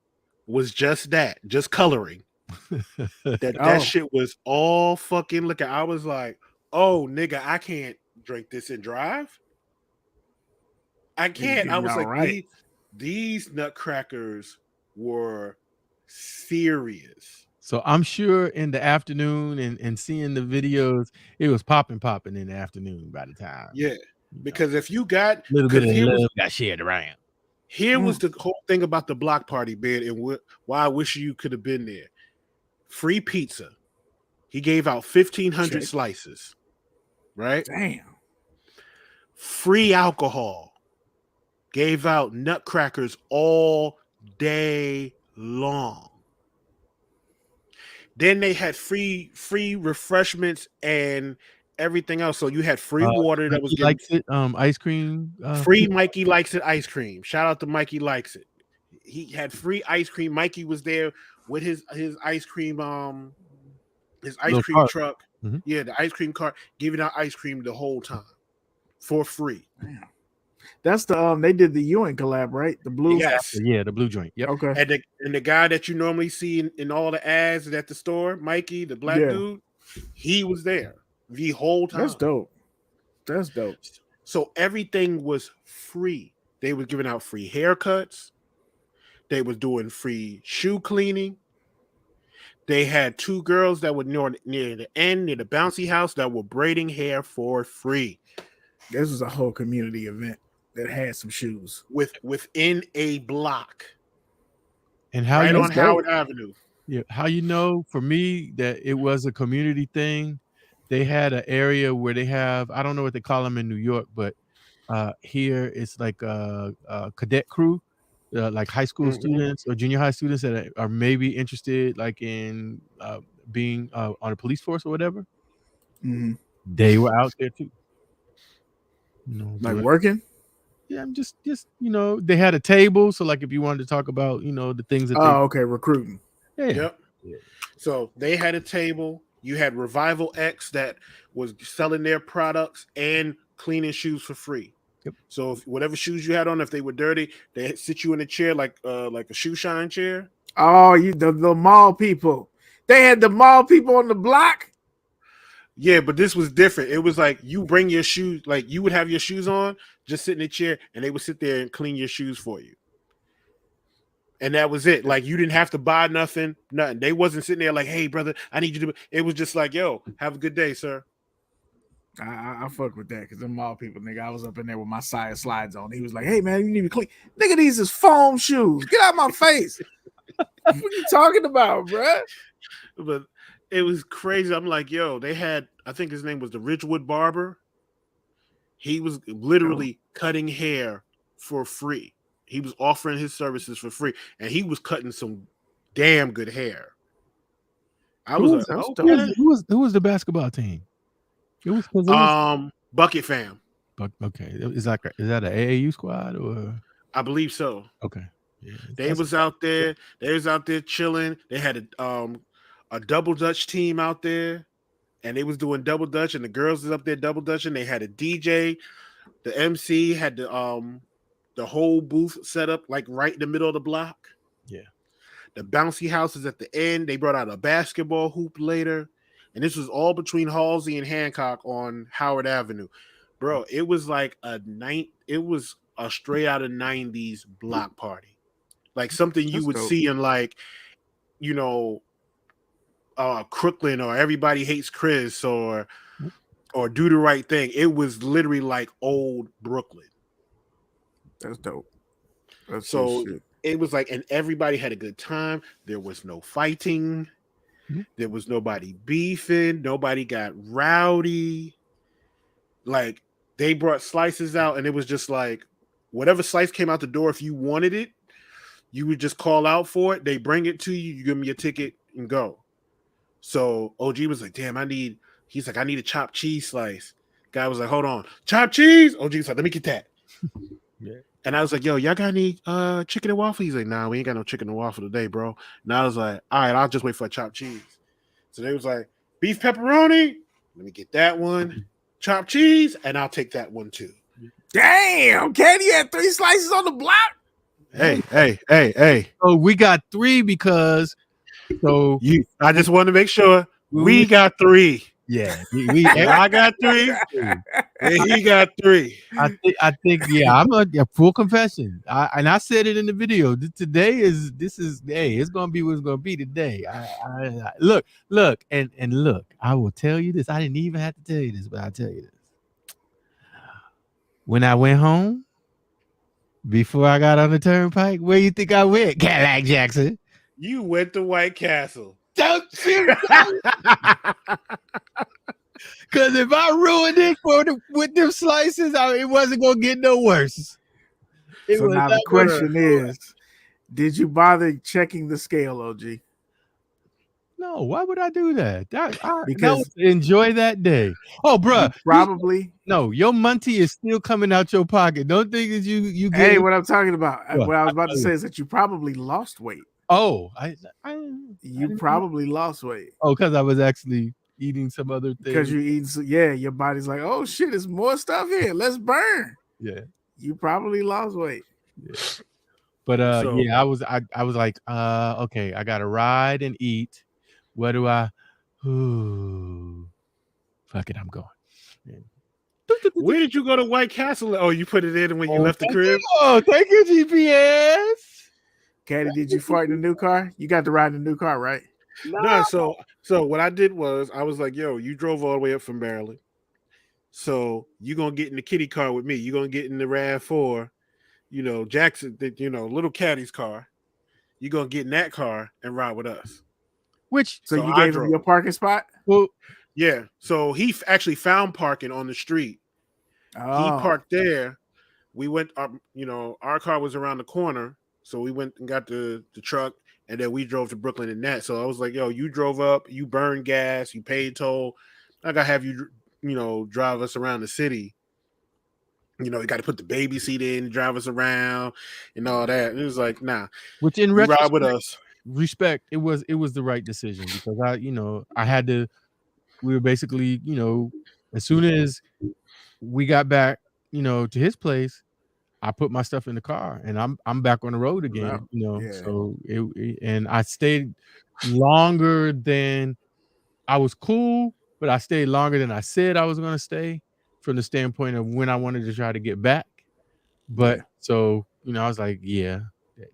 was just coloring. that shit was all fucking liquor. I was like, oh nigga, I can't drink this and drive. I can't. I was like, right. These nutcrackers were serious. So I'm sure in the afternoon and seeing the videos, it was popping in the afternoon by the time. Yeah, because if you got a little bit of love got shared around. Here was the whole thing about the block party, Ben, and why I wish you could have been there. Free pizza. He gave out 1,500 slices, right? Damn. Free alcohol. Gave out nutcrackers all day long. Then they had free refreshments and everything else. So you had free water that was likes it. Ice cream. Free Mikey Likes It ice cream. Shout out to Mikey Likes It. He had free ice cream. Mikey was there with his ice cream Little cart. truck. Mhm. Yeah, the ice cream cart, giving out ice cream the whole time for free. Damn. That's the they did the Ewing collab, right? The blue. Yes. Yeah, the blue joint. Yep. Okay. And the guy that you normally see in all the ads at the store, Mikey, the black Yeah. dude, he was there the whole time. That's dope. That's dope. So everything was free. They were giving out free haircuts. They was doing free shoe cleaning. They had 2 girls that were near the end, near the bouncy house, that were braiding hair for free. This was a whole community event that had some shoes Within a block. And how Right you on Howard Avenue. Yeah, how you know for me that it was a community thing? They had an area where they have, I don't know what they call them in New York, but here it's like a cadet crew, like high school students or junior high students that are maybe interested, like in being on a police force or whatever. Mm-hmm. They were out there too. You know, Like working. Yeah, I'm just they had a table, so like if you wanted to talk about the things that okay, recruiting. Yep. So they had a table. You had Revival X that was selling their products and cleaning shoes for free. Yep. So if whatever shoes you had on, if they were dirty, they sit you in a chair like a shoe shine chair. Oh, the mall people. They had the mall people on the block. Yeah, but this was different. It was like you bring your shoes, like you would have your shoes on, just sit in a chair, and they would sit there and clean your shoes for you. And that was it. Like you didn't have to buy nothing. They wasn't sitting there like, "Hey, brother, I need you to." It was just like, "Yo, have a good day, sir." I fuck with that because them mall people, nigga. I was up in there with my side slides on. He was like, "Hey, man, you need to clean. Nigga, these is foam shoes. Get out my face." What are you talking about, bruh? But it was crazy. I'm like, yo, they had, I think his name was the Ridgewood Barber. He was literally cutting hair for free. He was offering his services for free, and he was cutting some damn good hair. I was like, okay. Who was the basketball team? It was Bucket Fam. Okay, is that an AAU squad or? I believe so. Okay, yeah, they was out there. They was out there chilling. They had a double dutch team out there, and they was doing double dutch, and the girls was up there double dutching. They had a DJ, the MC had the whole booth set up like right in the middle of the block. Yeah, the bouncy houses at the end. They brought out a basketball hoop later, and this was all between Halsey and Hancock on Howard Avenue, bro. It was like it was a straight out of 90s block party, like something you would see in like, Crooklyn or Everybody Hates Chris or Do the Right Thing. It was literally like old Brooklyn. That's dope. That's so it was like, and everybody had a good time. There was no fighting. There was nobody beefing. Nobody got rowdy. Like they brought slices out, and it was just like whatever slice came out the door, if you wanted it, you would just call out for it. They bring it to you. You give them your ticket and go. So OG was like, damn, I need a chopped cheese slice. Guy was like, hold on, chopped cheese? OG was like, let me get that. Yeah. And I was like, yo, y'all got any chicken and waffle? He's like, nah, we ain't got no chicken and waffle today, bro. And I was like, all right, I'll just wait for a chopped cheese. So they was like, beef pepperoni? Let me get that one. Chopped cheese? And I'll take that one too. Damn, Kadi had 3 slices on the block. Hey. Oh, we got 3 because I just wanted to make sure we got 3. Yeah, I got 3, and he got 3. I think, yeah. I'm a full confession. I said it in the video. Today it's gonna be what's gonna be today. I look, and look. I will tell you this. I didn't even have to tell you this, but I'll tell you this. When I went home, before I got on the turnpike, where you think I went, Cadillac Jackson? You went to White Castle. Don't you? Because if I ruined it with them slices, it wasn't gonna get no worse. So now the question is, did you bother checking the scale, OG? No, why would I do that? Because enjoy that day. Oh, bruh, probably your Monty is still coming out your pocket. Don't think that you get. Hey, what I'm talking about, what I was about to say is that you probably lost weight. Oh, I You didn't know. probably lost weight Oh, because I was actually eating some other because things. you eating. Yeah, your body's like, oh shit, there's more stuff here. Let's burn. Yeah, You probably lost weight. yeah. But So yeah, I was like, okay, I gotta ride and eat. Where do I? Ooh, fuck it, I'm going. Yeah. where did you go to White Castle? Oh, you put it in when you Oh, left the crib. thank you, GPS. Caddy, did you fart in the new car? You got to ride in the new car, right? No, No. so what I did was I was like, yo, you drove all the way up from Maryland. So you gonna get in the kitty car with me. You gonna get in the RAV4, Jackson, little caddy's car. You gonna get in that car and ride with us. Which, So So you I gave him your drove. parking spot? well, Yeah. So he actually found parking on the street. He Oh, parked there. We went up, our car was around the corner. So we went and got the truck, and then we drove to Brooklyn in that. So I was like, yo, you drove up, you burned gas, you paid toll. I gotta have you, drive us around the city. You got to put the baby seat in, drive us around, and all that. And it was like, nah, which in you ride with retrospect, us. respect, it was the right decision because I had to. We were basically, as soon as we got back, to his place, I put my stuff in the car and I'm back on the road again, yeah. so and I stayed longer than I was cool, but I stayed longer than I said I was going to stay from the standpoint of when I wanted to try to get back. But Yeah. so, I was like, yeah,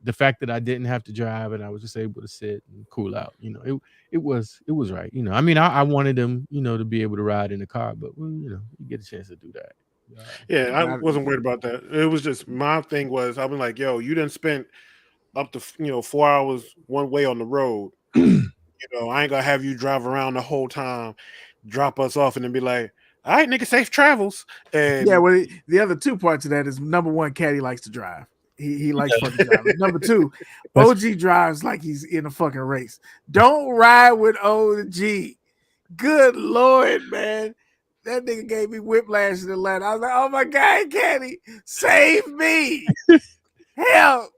the fact that I didn't have to drive and I was just able to sit and cool out, it was right. I mean, I wanted them, to be able to ride in the car, but well, you get a chance to do that. Yeah, I Not, wasn't worried about that. It was just my thing was I was like, yo, you didn't spend up to 4 hours one way on the road. I ain't gonna have you drive around the whole time, drop us off, and then be like, all right, nigga, safe travels. yeah. And Well, the other two parts of that is number one, Caddy likes to drive. He likes fucking driving. Number two, That's OG drives like he's in a fucking race. Don't ride with OG. Good Lord, man. That nigga gave me whiplash in Atlanta. I was like, oh my God, Caddy, save me. Help.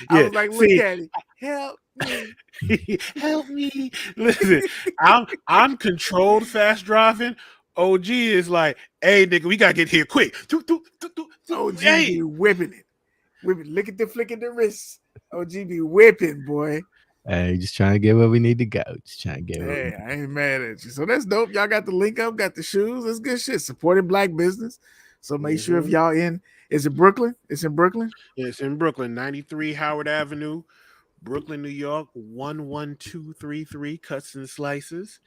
I yeah, was like, look, see, Caddy, help me. help me. Listen, I'm controlled fast driving. OG is like, hey, nigga, we gotta get here quick. OG Hey, be whipping it. Whipping, look at the flick of the wrist. OG be whipping, boy. Hey, just trying to get where we need to go. Just trying to get where Hey, I ain't mad at you. So that's dope. Y'all got the link up, got the shoes. That's good shit. Supporting black business. So make sure if y'all is it Brooklyn? It's in Brooklyn? It's in Brooklyn, 93 Howard Avenue, Brooklyn, New York, 11233, Cuts and Slices,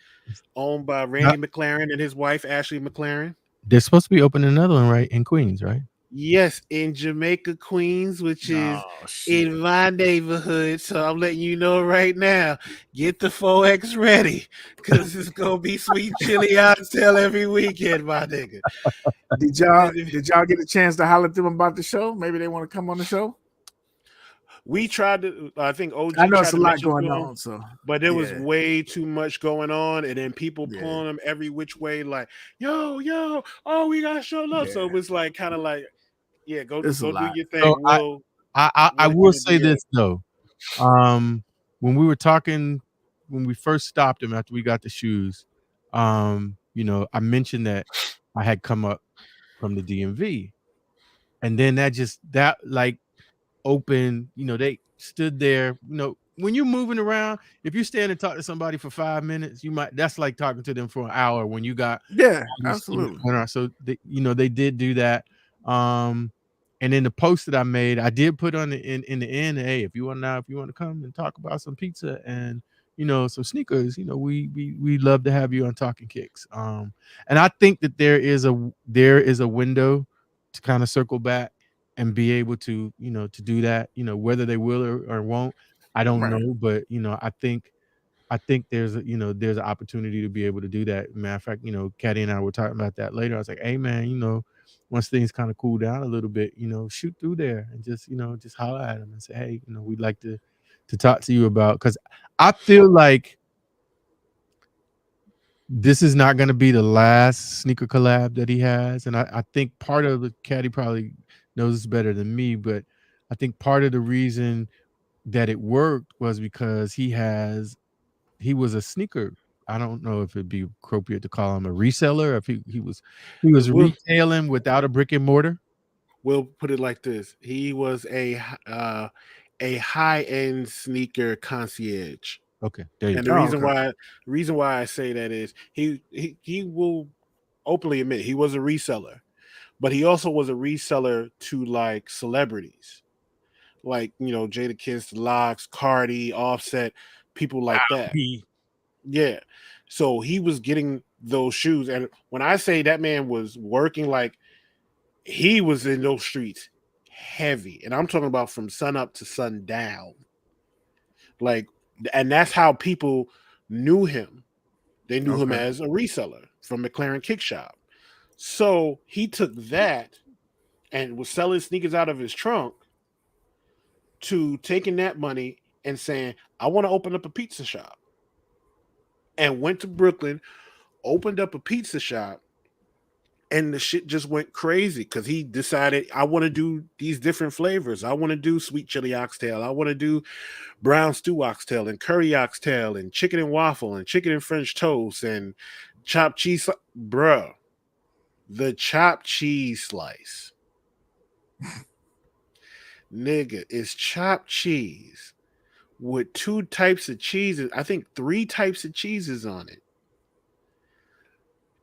owned by Now, Randy McLaren and his wife, Ashley McLaren. they're supposed to be opening another one, right, in Queens, right? Yes, in Jamaica, Queens, which is Oh shit. in my neighborhood. So I'm letting you know right now, get the 4X ready because it's going to be sweet chili oxtail every weekend, my nigga. Did y'all get a chance to holler at them about the show? Maybe they want to come on the show. We tried to, I think I OG know it's tried a to lot mention to going him, on, so but there was yeah, way too much going on, and then people yeah, pulling them every which way, like, yo, oh, we gotta show love. So it yeah. was like kind of like, yeah, It's a go do lot. your So thing. I We'll will handle the say yours. this though. Um, when we were talking, when we first stopped him after we got the shoes, I mentioned that I had come up from the DMV, and then that like open, they stood there, when you're moving around, if you stand and talk to somebody for 5 minutes, that's like talking to them for an hour when you got Yeah, all these things absolutely. going on. So they did do that. And in the post that I made, I did put on in the end, hey, if you want to come and talk about some pizza and some sneakers, we love to have you on Talking Kicks. And I think that there is a window to kind of circle back and be able to do that, whether they will or won't, I don't Right. know, but I think there's an opportunity to be able to do that. Matter of fact, Caddy and I were talking about that later. I was like, hey man, once things kind of cool down a little bit, shoot through there and just holler at them and say, hey, we'd like to talk to you about, because I feel like this is not going to be the last sneaker collab that he has. And I think part of the Caddy probably knows this better than me, but I think part of the reason that it worked was because he was a sneaker. I don't know if it'd be appropriate to call him a reseller, if he was We'll retailing without a brick and mortar. we'll put it like this: he was a high end sneaker concierge. Okay, there you And go. the Oh, reason okay. why I say that is he will openly admit he was a reseller, but he also was a reseller to like celebrities, like Jada Kiss, Locks, Cardi, Offset, people like that. He Yeah, so he was getting those shoes, and when I say that man was working, like he was in those streets heavy, and I'm talking about from sun up to sundown, like, and that's how people knew him. They knew him Okay. as a reseller from McLaren Kick Shop. So he took that and was selling sneakers out of his trunk to taking that money and saying, I want to open up a pizza shop. And went to Brooklyn, opened up a pizza shop, and the shit just went crazy because he decided, I want to do these different flavors. I want to do sweet chili oxtail. I want to do brown stew oxtail and curry oxtail and chicken and waffle and chicken and French toast and chopped cheese. Bruh, the chopped cheese slice, nigga, is chopped cheese with two types of cheeses. I think three types of cheeses on it,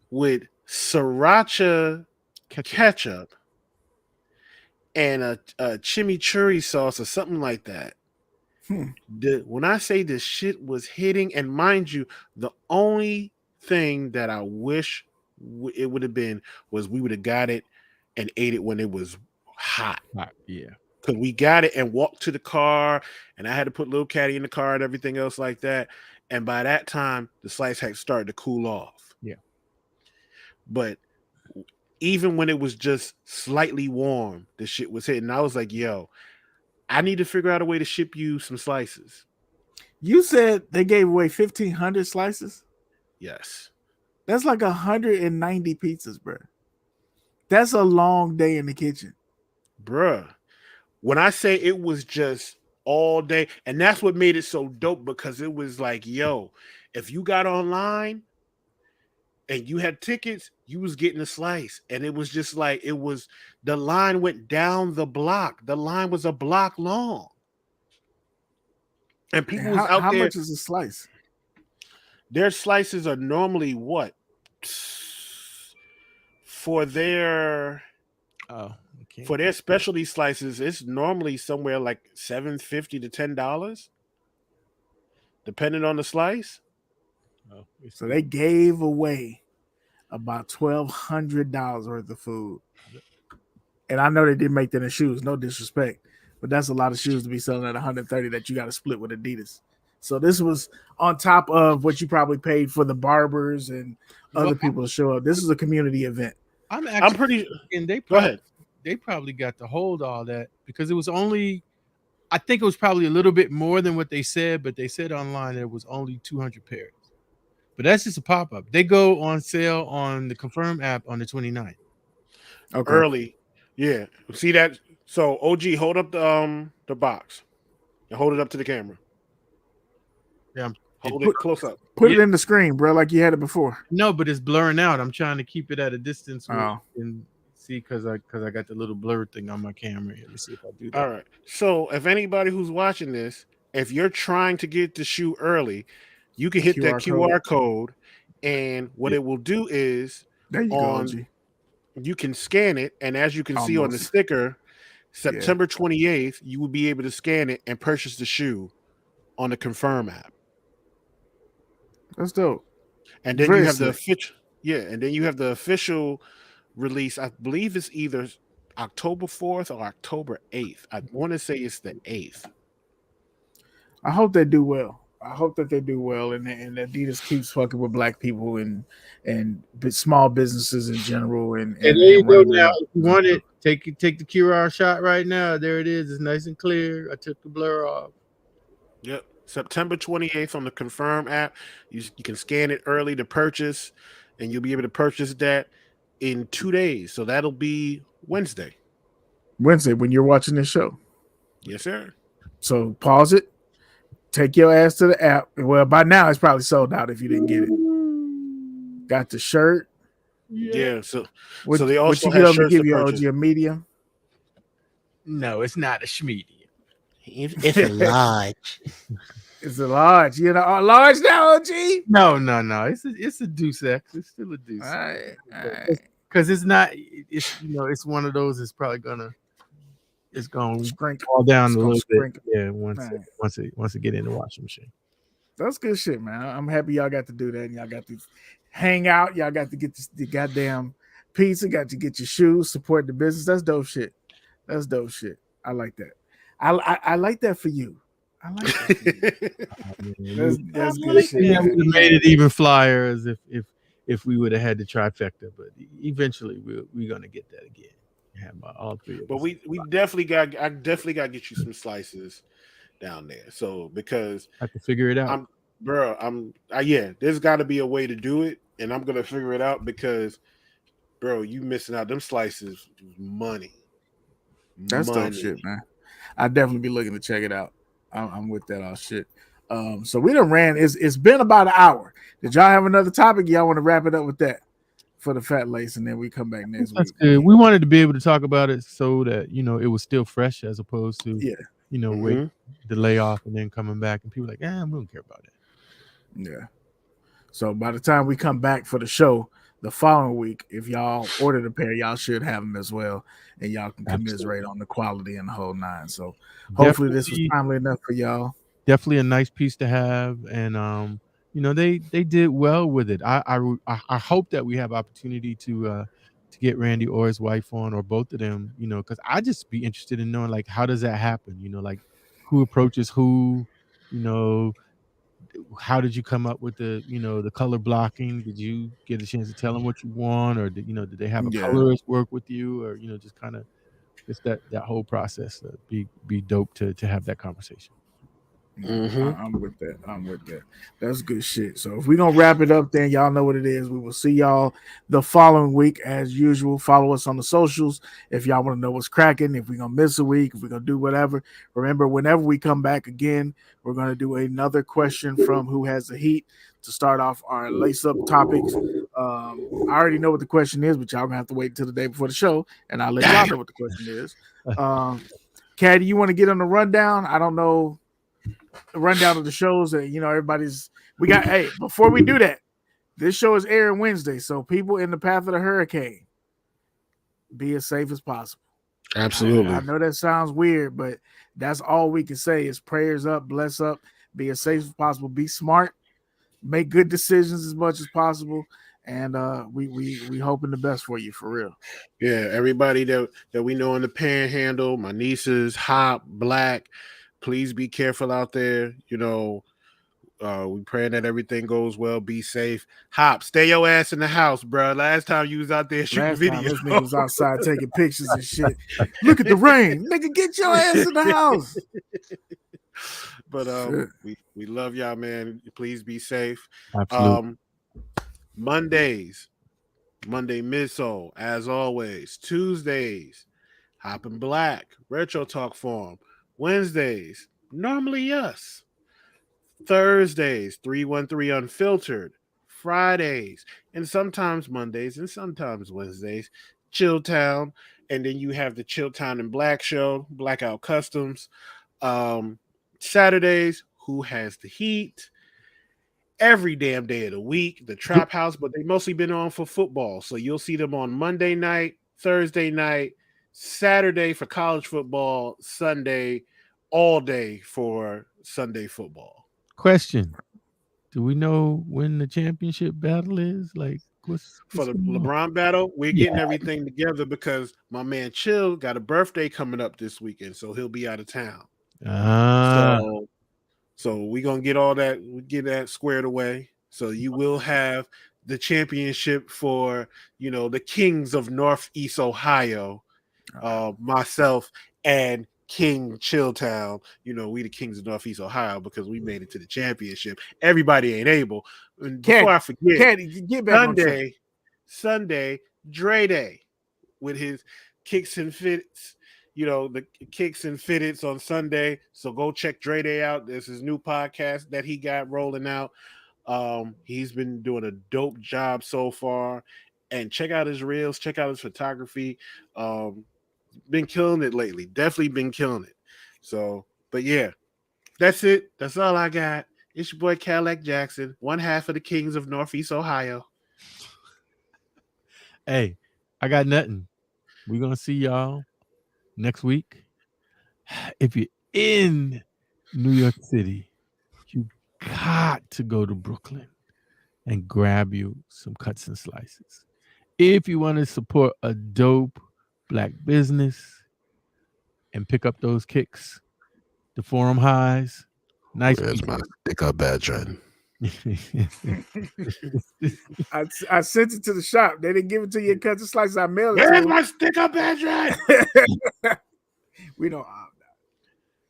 with sriracha ketchup and a chimichurri sauce or something like that. Hmm. When I say this shit was hitting, and mind you, the only thing that I wish it would have been was we would have got it and ate it when it was hot. Yeah. Because we got it and walked to the car, and I had to put little Caddy in the car and everything else like that. And by that time, the slice had started to cool off. Yeah. But even when it was just slightly warm, the shit was hitting. I was like, yo, I need to figure out a way to ship you some slices. You said they gave away 1,500 slices. Yes. That's like 190 pizzas, bro. That's a long day in the kitchen. Bruh. When I say it was just all day, and that's what made it so dope, because it was like, yo, if you got online and you had tickets, you was getting a slice. And it was just like, the line went down the block. The line was a block long. And people And was out how there. much is a slice? Their slices are normally what? For their Okay. for their specialty slices, it's normally somewhere like $7.50 to $10, depending on the slice. Oh, So they gave away about $1,200 worth of food. And I know they didn't make that in shoes, no disrespect, but that's a lot of shoes to be selling at 130 that you got to split with Adidas. So this was on top of what you probably paid for the barbers and other people to show up. This is a community event. I'm I'm pretty. and they Go ahead. probably got to hold all that because it was only, I think it was probably a little bit more than what they said, but they said online that it was only 200 pairs. But that's just a pop up. They go on sale on the Confirm app on the 29th. Okay. Early. Yeah. See that? So OG, hold up the box and hold it up to the camera. Yeah, Hold it close up. Put it in the screen, bro, like you had it before. no, but it's blurring out. I'm trying to keep it at a distance where Oh. you can see because I got the little blur thing on my camera. Let me see if I do that. All right. So if anybody who's watching this, if you're trying to get the shoe early, you can hit that QR code, and what it will do is There you go, OG. you can scan it, and as you can see on the sticker, September 28th, you will be able to scan it and purchase the shoe on the Confirm app. That's dope. And then Very you have slick. and then you have the official release. I believe it's either October 4th or October 8th. I want to say it's the 8th. I hope they do well. I hope that they do well, and Adidas keeps fucking with black people and small businesses in general. And there you go. Now, if you want it, take the QR shot right now. There it is. It's nice and clear. I took the blur off. Yep. September 28th on the Confirm app. You can scan it early to purchase, and you'll be able to purchase that in 2 days. So that'll be Wednesday. Wednesday when you're watching this show. Yes, sir. So pause it. Take your ass to the app. Well, by now it's probably sold out if you didn't get it. Got the shirt. Yeah. So What they what also you get have them to shirts to give you, OG? purchase. A medium? No, it's not a schmedium. It's a large. It's a large. You know, a large now, OG. No. It's a deuce X. It's still a All deuce. right, all right. Because it's not. It's it's one of those. It's probably gonna. It's gonna Shrink. fall down It's a gonna little bit. shrink. Yeah, Right. once it get in the washing machine. That's good shit, man. I'm happy y'all got to do that. And y'all got to hang out. Y'all got to get the goddamn pizza. Got to get your shoes. Support the business. That's dope shit. That's dope shit. I like that. I like that for you. I like that for you. That's good shit. Yeah, Man. we made it even flyer as if we would have had the trifecta, but eventually we're gonna get that again. Have all three of But us. we definitely got. I definitely got to get you some slices down there. So because have to figure it out. yeah. There's got to be a way to do it, and I'm gonna figure it out because, bro, you missing out. Them slices, money. That's dope shit, man. I'd definitely be looking to check it out. I'm with that all shit. So we done ran. It's been about an hour. Did y'all have another topic? Y'all want to wrap it up with that for the fat lace, and then we come back next That's week. good. We wanted to be able to talk about it so that it was still fresh as opposed to wait the layoff and then coming back and people like, we don't care about it. Yeah. So by the time we come back for the show the following week, if y'all ordered a pair, y'all should have them as well, and y'all can commiserate on the quality and the whole nine. So hopefully this was timely enough for y'all. Definitely a nice piece to have, and they did well with it. I hope that we have opportunity to get Randy or his wife on, or both of them, because I just be interested in knowing, like, how does that happen? Like, who approaches who, how did you come up with the color blocking? Did you get a chance to tell them what you want, or did they have a colorist work with you, or just kind of just that whole process? Be dope to have that conversation. I'm with that. That's good shit. So if we're gonna wrap it up, then y'all know what it is. We will see y'all the following week as usual. Follow us on the socials if y'all want to know what's cracking. If we're gonna miss a week, if we're gonna do whatever. Remember, whenever we come back again, we're gonna do another question from Who Has the Heat to start off our lace up topics. I already know what the question is, but y'all gonna have to wait until the day before the show, and I'll let y'all know what the question is. Kadi, you want to get on the rundown? I don't know. Rundown of the shows that everybody's before we do that, this show is airing Wednesday, so people in the path of the hurricane, be as safe as possible. Absolutely. I know that sounds weird, but that's all we can say is prayers up, bless up, be as safe as possible, be smart, make good decisions as much as possible, and we hoping the best for you, for real. Yeah, everybody that we know in the Panhandle, my nieces, Hop, Black, please be careful out there. We praying that everything goes well. Be safe. Hop, stay your ass in the house, bro. Last time you was out there shooting videos, this nigga was outside taking pictures and shit. Look at the rain, nigga. Get your ass in the house. But we love y'all, man. Please be safe. Absolutely. Monday midsole, as always. Tuesdays, Hoppin' Black, Retro Talk Forum. Wednesdays, normally us. Thursdays, 313 Unfiltered. Fridays, and sometimes Mondays, and sometimes Wednesdays, Chilltown. And then you have the Chilltown and Black show, Blackout Customs. Saturdays, Who Has the Heat? Every damn day of the week, the Trap House, but they mostly been on for football. So you'll see them on Monday night, Thursday night, Saturday for college football, Sunday, all day for Sunday football. Question: do we know when the championship battle is? Like, what's for the LeBron battle? We're getting everything together because my man Chill got a birthday coming up this weekend, so he'll be out of town. So we're gonna get all that, get that squared away. So you will have the championship for the Kings of Northeast Ohio, myself and King Chilltown. We the Kings of Northeast Ohio because we made it to the championship. Everybody ain't able. And before I forget, get back Sunday, Dre Day with his kicks and fits the kicks and fitteds on Sunday. So go check Dre Day out. There's his new podcast that he got rolling out. He's been doing a dope job so far. And check out his reels, check out his photography. Been killing it lately. Definitely been killing it. So, but yeah, that's it. That's all I got. It's your boy Cadillac Jackson, one half of the Kings of Northeast Ohio. Hey, I got nothing. We're gonna see y'all next week. If you're in New York City, you got to go to Brooklyn and grab you some cuts and slices. If you want to support a dope black business and pick up those kicks, the Forum Highs, nice. Where's my stick up badge? I sent it to the shop. They didn't give it to you in cuts and slices. I mailed it. Where's my stick up badge? We don't.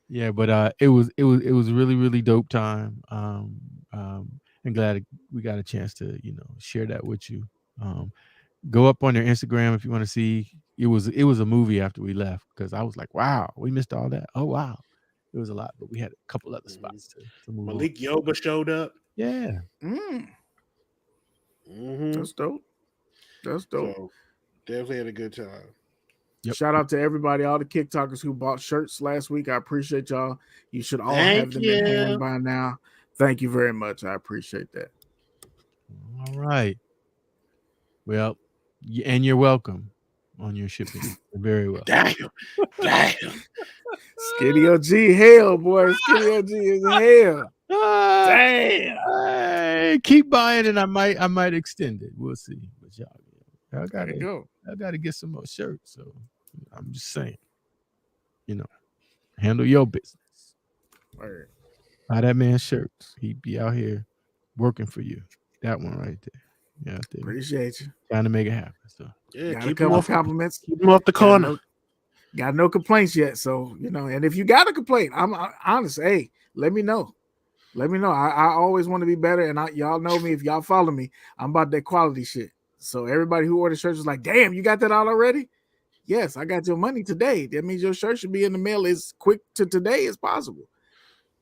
Yeah, but it was really, really dope time. And glad we got a chance to share that with you. Go up on their Instagram if you want to see. It was a movie after we left, because I was like, wow, we missed all that. Oh wow, it was a lot, but we had a couple other spots to move. Malik on. Yoga showed up. Yeah. That's dope. That's dope. So, definitely had a good time. Yep. Shout out to everybody, all the kick talkers who bought shirts last week. I appreciate y'all. You should all have them in hand by now. Thank you very much. I appreciate that. All right. Well, and you're welcome on your shipping. Very well. Damn. Skinny OG hell, boy. Skinny OG is hell. Damn. Hey, keep buying, and I might extend it. We'll see. But y'all gotta go. I gotta get some more shirts. So I'm just saying, handle your business. Word. Buy that man shirts. He'd be out here working for you. That one right there. Yeah, appreciate you. Trying to make it happen. So yeah, keep him off compliments. Keep him off the corner. Got no complaints yet. So and if you got a complaint, I'm honest. Hey, let me know. Let me know. I always want to be better, and y'all know me. If y'all follow me, I'm about that quality shit. So everybody who ordered shirts was like, "Damn, you got that out already?" Yes, I got your money today. That means your shirt should be in the mail as quick to today as possible.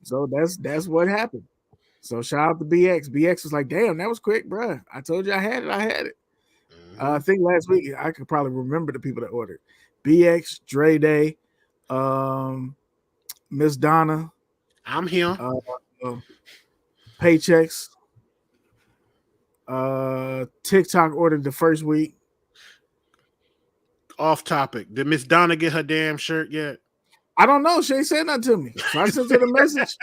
So that's what happened. So shout out to BX. BX was like, "Damn, that was quick, bruh. I told you I had it. I had it." I think last week I could probably remember the people that ordered. BX, Dre Day, Miss Donna. I'm here. Paychecks. TikTok ordered the first week. Off topic. Did Miss Donna get her damn shirt yet? I don't know. She ain't said nothing to me. So I sent her the message.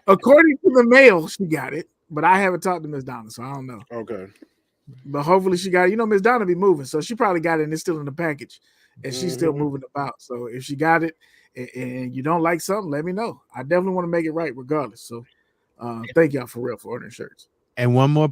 According to the mail, she got it. But I haven't talked to Miss Donna, so I don't know. Okay. But hopefully she got it. Miss Donna be moving. So she probably got it and it's still in the package. And she's still moving about. So if she got it and you don't like something, let me know. I definitely want to make it right regardless. So thank y'all for real for ordering shirts. And one more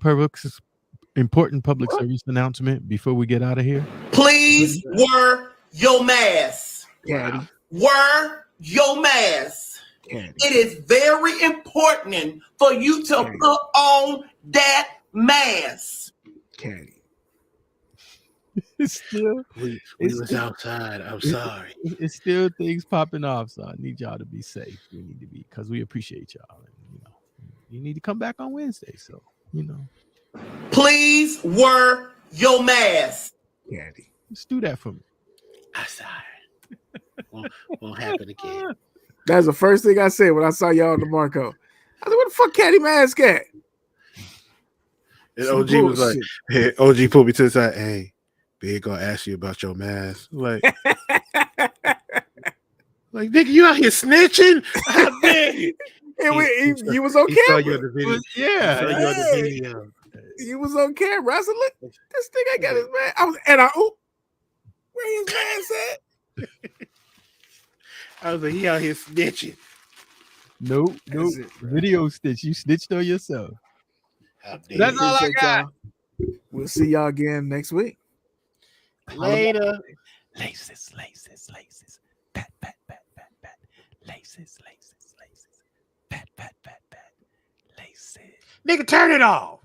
important public service announcement before we get out of here. Please wear your mask. Caddy. Wear your mask. Caddy. It is very important for you to put on that mask. Caddy. It's still we was outside. I'm sorry. It's still things popping off, so I need y'all to be safe. We need to be, because we appreciate y'all. And, you need to come back on Wednesday, so Please wear your mask. Caddy. Let's do that for me. I'm sorry. Won't happen again. That's the first thing I said when I saw y'all on the Marco. I said, "What the fuck, Caddy mask at?" And OG was like, "Hey, OG pulled me to the side. Hey, Big gonna ask you about your mask." Like nigga, you out here snitching? How big? You was on He saw camera. you in the video. Yeah. He saw you on the video. You was on camera. I said, "Look, this nigga got his mask." Where his mask at? I was like, he out here snitching. Nope. It, Video stitch. You snitched on yourself. That's all I got. Y'all. We'll see y'all again next week. Later. Laces. Pat. Laces. Pat. Laces. Nigga, turn it off.